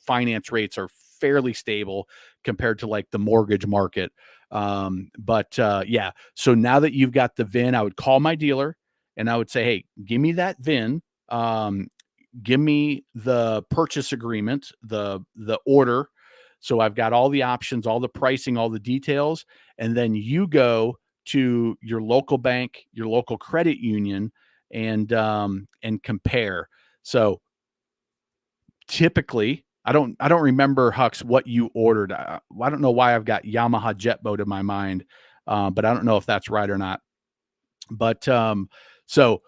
finance rates are fairly stable compared to like the mortgage market. But yeah, so now that you've got the VIN, I would call my dealer and I would say, hey, give me that VIN. Give me the purchase agreement, the order. So I've got all the options, all the pricing, all the details, and then you go to your local bank, your local credit union, and compare. So typically, I don't remember, Hux, what you ordered. I don't know why I've got Yamaha jet boat in my mind, but I don't know if that's right or not. But so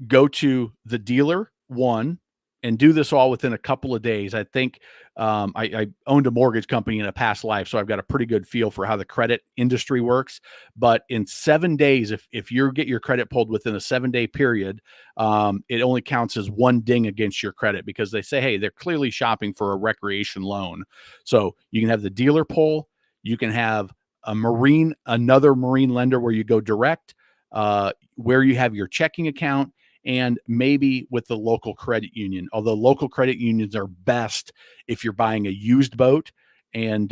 go to the dealer one and do this all within a couple of days. I think I owned a mortgage company in a past life, so I've got a pretty good feel for how the credit industry works. But in 7 days, if you get your credit pulled within a 7 day period, it only counts as one ding against your credit, because they say, hey, they're clearly shopping for a recreation loan. So you can have the dealer pull, you can have another marine lender where you go direct, where you have your checking account, and maybe with the local credit union. Although local credit unions are best if you're buying a used boat, and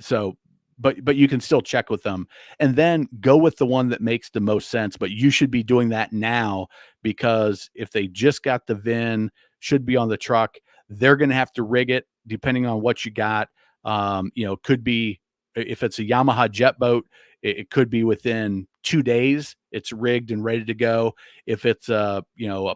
so, but you can still check with them, and then go with the one that makes the most sense. But you should be doing that now, because if they just got the VIN, should be on the truck, they're going to have to rig it depending on what you got. Could be, if it's a Yamaha jet boat, it could be within 2 days it's rigged and ready to go. If it's a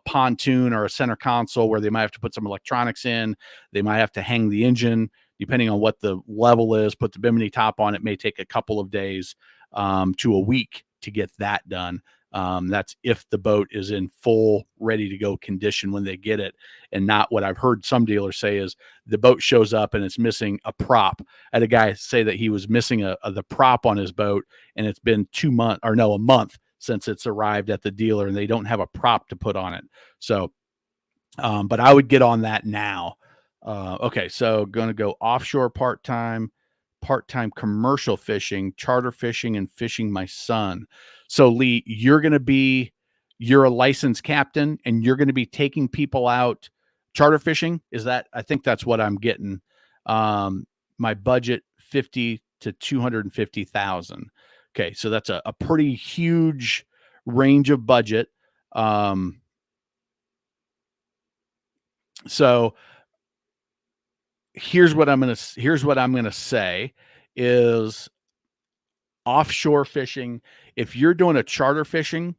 pontoon or a center console where they might have to put some electronics in, they might have to hang the engine, depending on what the level is, put the bimini top on. It may take a couple of days to a week to get that done. That's if the boat is in full ready to go condition when they get it, and not what I've heard some dealers say is the boat shows up and it's missing a prop. I had a guy say that he was missing the prop on his boat, and it's been a month since it's arrived at the dealer, and they don't have a prop to put on it. So, but I would get on that now. Okay, so going to go offshore part-time commercial fishing, charter fishing, and fishing my son. So Lee, you're a licensed captain, and you're going to be taking people out charter fishing. I think that's what I'm getting. My budget 50 to 250,000. Okay, so that's a pretty huge range of budget. So here's what I'm gonna say is offshore fishing. If you're doing a charter fishing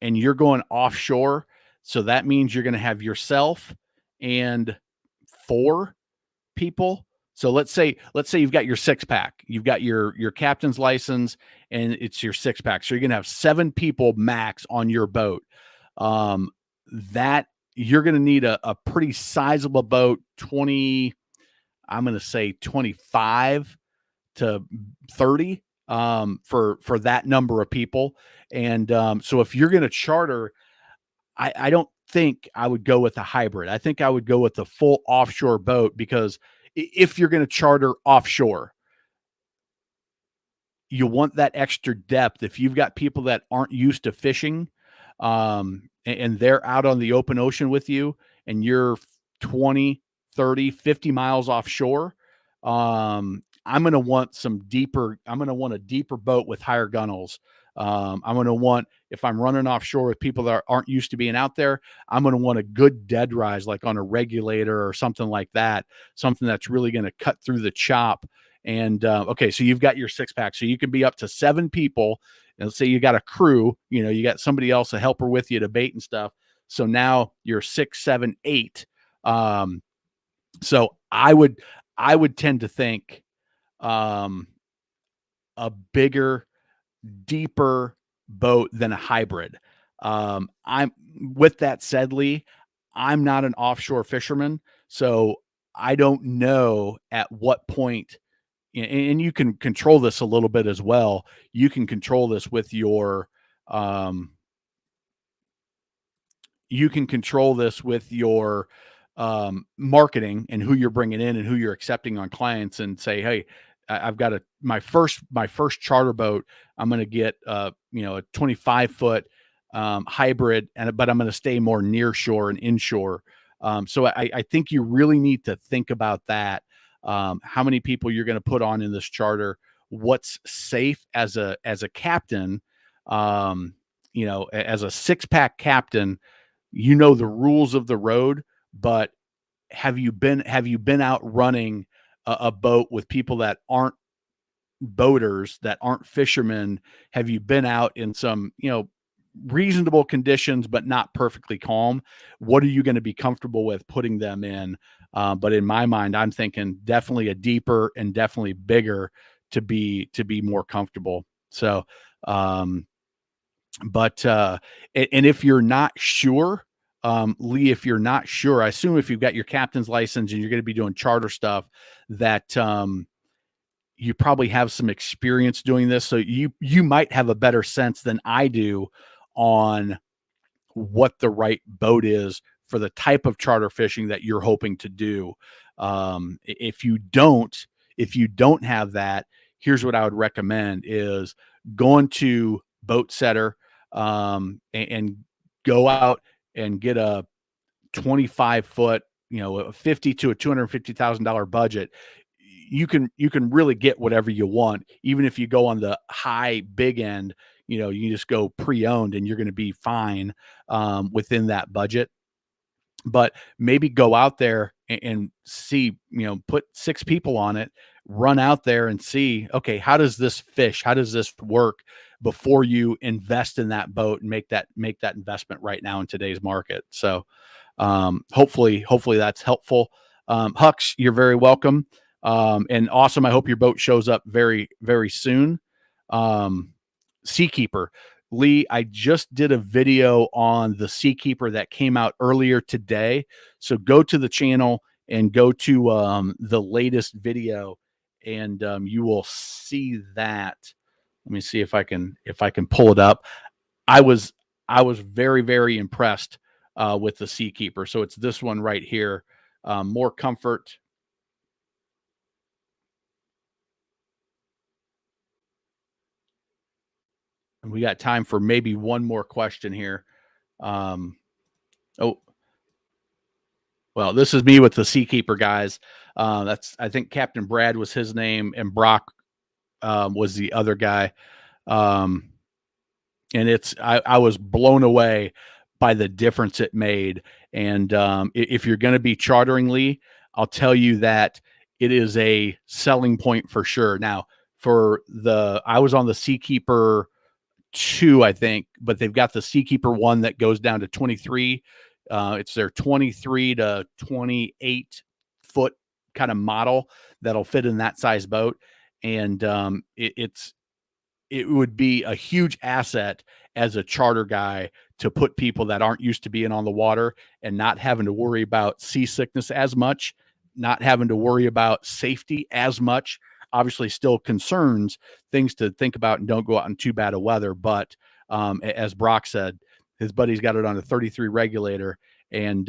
and you're going offshore, so that means you're gonna have yourself and 4 people. So let's say you've got your 6-pack, you've got your captain's license, and it's your 6-pack. So you're gonna have 7 people max on your boat. That you're gonna need a pretty sizable boat, 20. I'm gonna say 25 to 30 for that number of people. And so if you're gonna charter, I don't think I would go with a hybrid. I think I would go with a full offshore boat, because if you're going to charter offshore, you want that extra depth. If you've got people that aren't used to fishing, and they're out on the open ocean with you, and you're 20, 30, 50 miles offshore, I'm going to want a deeper boat with higher gunnels. I'm going to want, if I'm running offshore with people that aren't used to being out there, I'm going to want a good dead rise, like on a regulator or something like that, something that's really going to cut through the chop. And okay, so you've got your 6-pack, so you can be up to 7 people. And let's say you got a crew, you got somebody else, a helper with you to bait and stuff. So now you're 6, 7, 8. So I would tend to think um, a bigger, deeper boat than a hybrid. I'm With that said, Lee, I'm not an offshore fisherman, so I don't know at what point and you can control this a little bit as well. You can control this with your, um, you can control this with your marketing and who you're bringing in and who you're accepting on clients, and say, hey, I've got my first charter boat. I'm going to get a 25-foot hybrid, but I'm going to stay more near shore and inshore. So I think you really need to think about that. How many people you're going to put on in this charter? What's safe as a captain? As a six-pack captain, you know the rules of the road, but have you been out running a boat with people that aren't boaters, that aren't fishermen? Have you been out in some, reasonable conditions, but not perfectly calm? What are you going to be comfortable with putting them in? But in my mind, I'm thinking definitely a deeper and definitely bigger to be more comfortable. So, but and if you're not sure, Lee, if you're not sure, I assume if you've got your captain's license and you're going to be doing charter stuff, that you probably have some experience doing this, so you might have a better sense than I do on what the right boat is for the type of charter fishing that you're hoping to do. If you don't have that, here's what I would recommend: is going to Boat Setter, and go out and get a 25-foot, a 50 to a $250,000 budget. You can really get whatever you want, even if you go on the high big end. You just go pre-owned and you're going to be fine within that budget. But maybe go out there and see, put six people on it, run out there and see, okay, how does this fish? How does this work before you invest in that boat and make that investment right now in today's market. So hopefully that's helpful. Hux, you're very welcome. And awesome. I hope your boat shows up very, very soon. Seakeeper. Lee, I just did a video on the Seakeeper that came out earlier today. So go to the channel and go to the latest video, and you will see that. Let me see if I can pull it up. I was very, very impressed with the Seakeeper. So it's this one right here. More comfort. And we got time for maybe one more question here. Oh, well, this is me with the Seakeeper, guys. I think Captain Brad was his name, and Brock was the other guy. Um, and I was blown away by the difference it made. And if you're going to be chartering, Lee, I'll tell you that it is a selling point for sure. Now, I was on the Seakeeper 2, I think, but they've got the Seakeeper 1 that goes down to 23. It's their 23 to 28 foot kind of model that'll fit in that size boat. And it would be a huge asset as a charter guy to put people that aren't used to being on the water and not having to worry about seasickness as much, not having to worry about safety as much. Obviously, still concerns, things to think about, and don't go out in too bad of weather. But as Brock said, his buddy's got it on a 33 regulator, and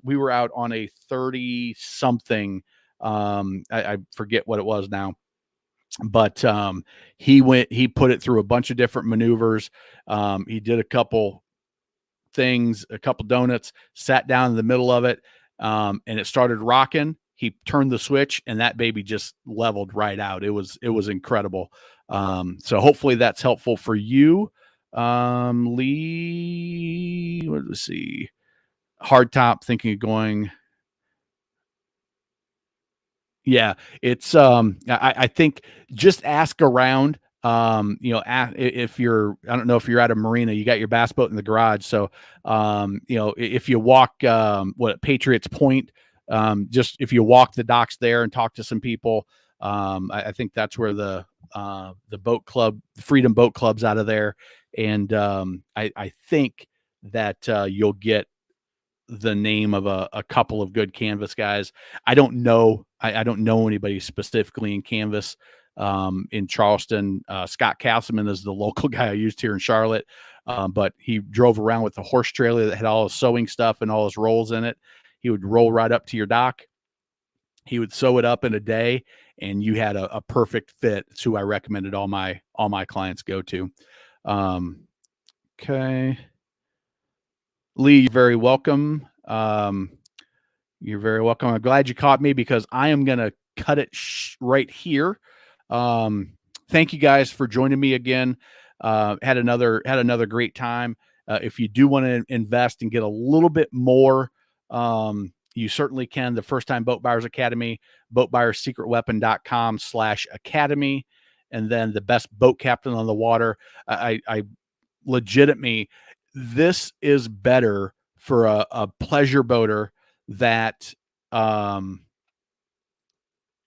we were out on a 30 something. I forget what it was now, but he put it through a bunch of different maneuvers. He did a couple things, a couple donuts, sat down in the middle of it, and it started rocking. He turned the switch, and that baby just leveled right out. It was incredible. So hopefully that's helpful for you. Lee, let's see. Hardtop, thinking of going. Yeah, it's I think just ask around. If I don't know if you're at a marina, you got your bass boat in the garage. So if you walk Patriots Point, just if you walk the docks there and talk to some people, I think that's where the boat club, Freedom Boat Club's out of there. And I think that you'll get the name of a couple of good canvas guys. I don't know I don't know anybody specifically in canvas in Charleston. Scott Castleman is the local guy I used here in Charlotte, but he drove around with a horse trailer that had all his sewing stuff and all his rolls in it. He would roll right up to your dock. He would sew it up in a day, and you had a perfect fit. It's who I recommended all my clients go to. Okay. Lee, you're very welcome. You're very welcome. I'm glad you caught me because I am going to cut it right here. Thank you guys for joining me again. Had another great time. If you do want to invest and get a little bit more, you certainly can. The First Time Boat Buyers Academy, boatbuyerssecretweapon.com/academy. And then the best boat captain on the water. I legitimately, this is better for a pleasure boater that,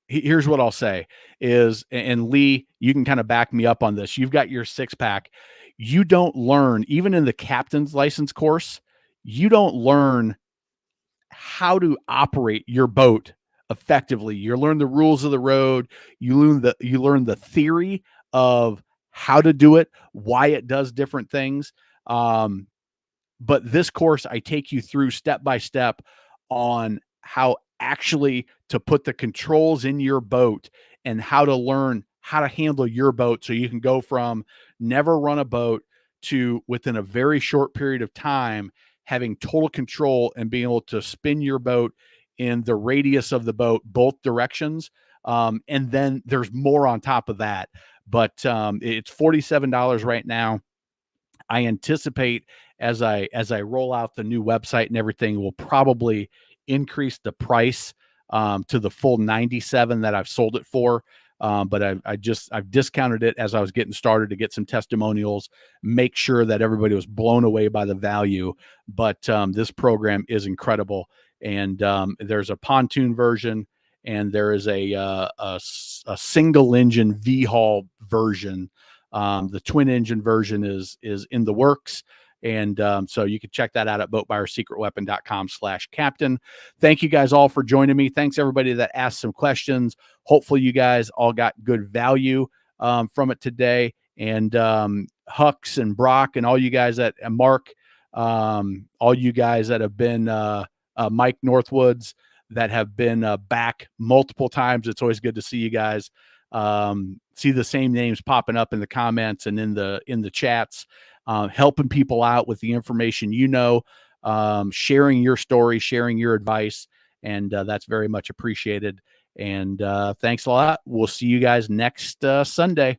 here's what I'll say is, and Lee, you can kind of back me up on this. You've got your 6-pack. You don't learn, even in the captain's license course, you don't learn how to operate your boat effectively. You learn the rules of the road. You learn the theory of how to do it, why it does different things. But this course, I take you through step by step on how actually to put the controls in your boat and how to learn how to handle your boat so you can go from never run a boat to, within a very short period of time, having total control and being able to spin your boat in the radius of the boat, both directions. And then there's more on top of that. But it's $47 right now. I anticipate as I roll out the new website and everything, will probably increase the price to the full 97 that I've sold it for. But I've discounted it as I was getting started to get some testimonials, make sure that everybody was blown away by the value. But this program is incredible. And there's a pontoon version, and there is a single engine V-Haul version. The twin engine version is in the works. And so you can check that out at boatbuyerssecretweapon.com/captain. Thank you guys all for joining me. Thanks everybody that asked some questions. Hopefully you guys all got good value from it today. And Hux and Brock and all you guys that Mark, all you guys that have been Mike Northwoods that have been back multiple times. It's always good to see you guys. See the same names popping up in the comments and in the chats, helping people out with the information, sharing your story, sharing your advice. And that's very much appreciated. And thanks a lot. We'll see you guys next Sunday.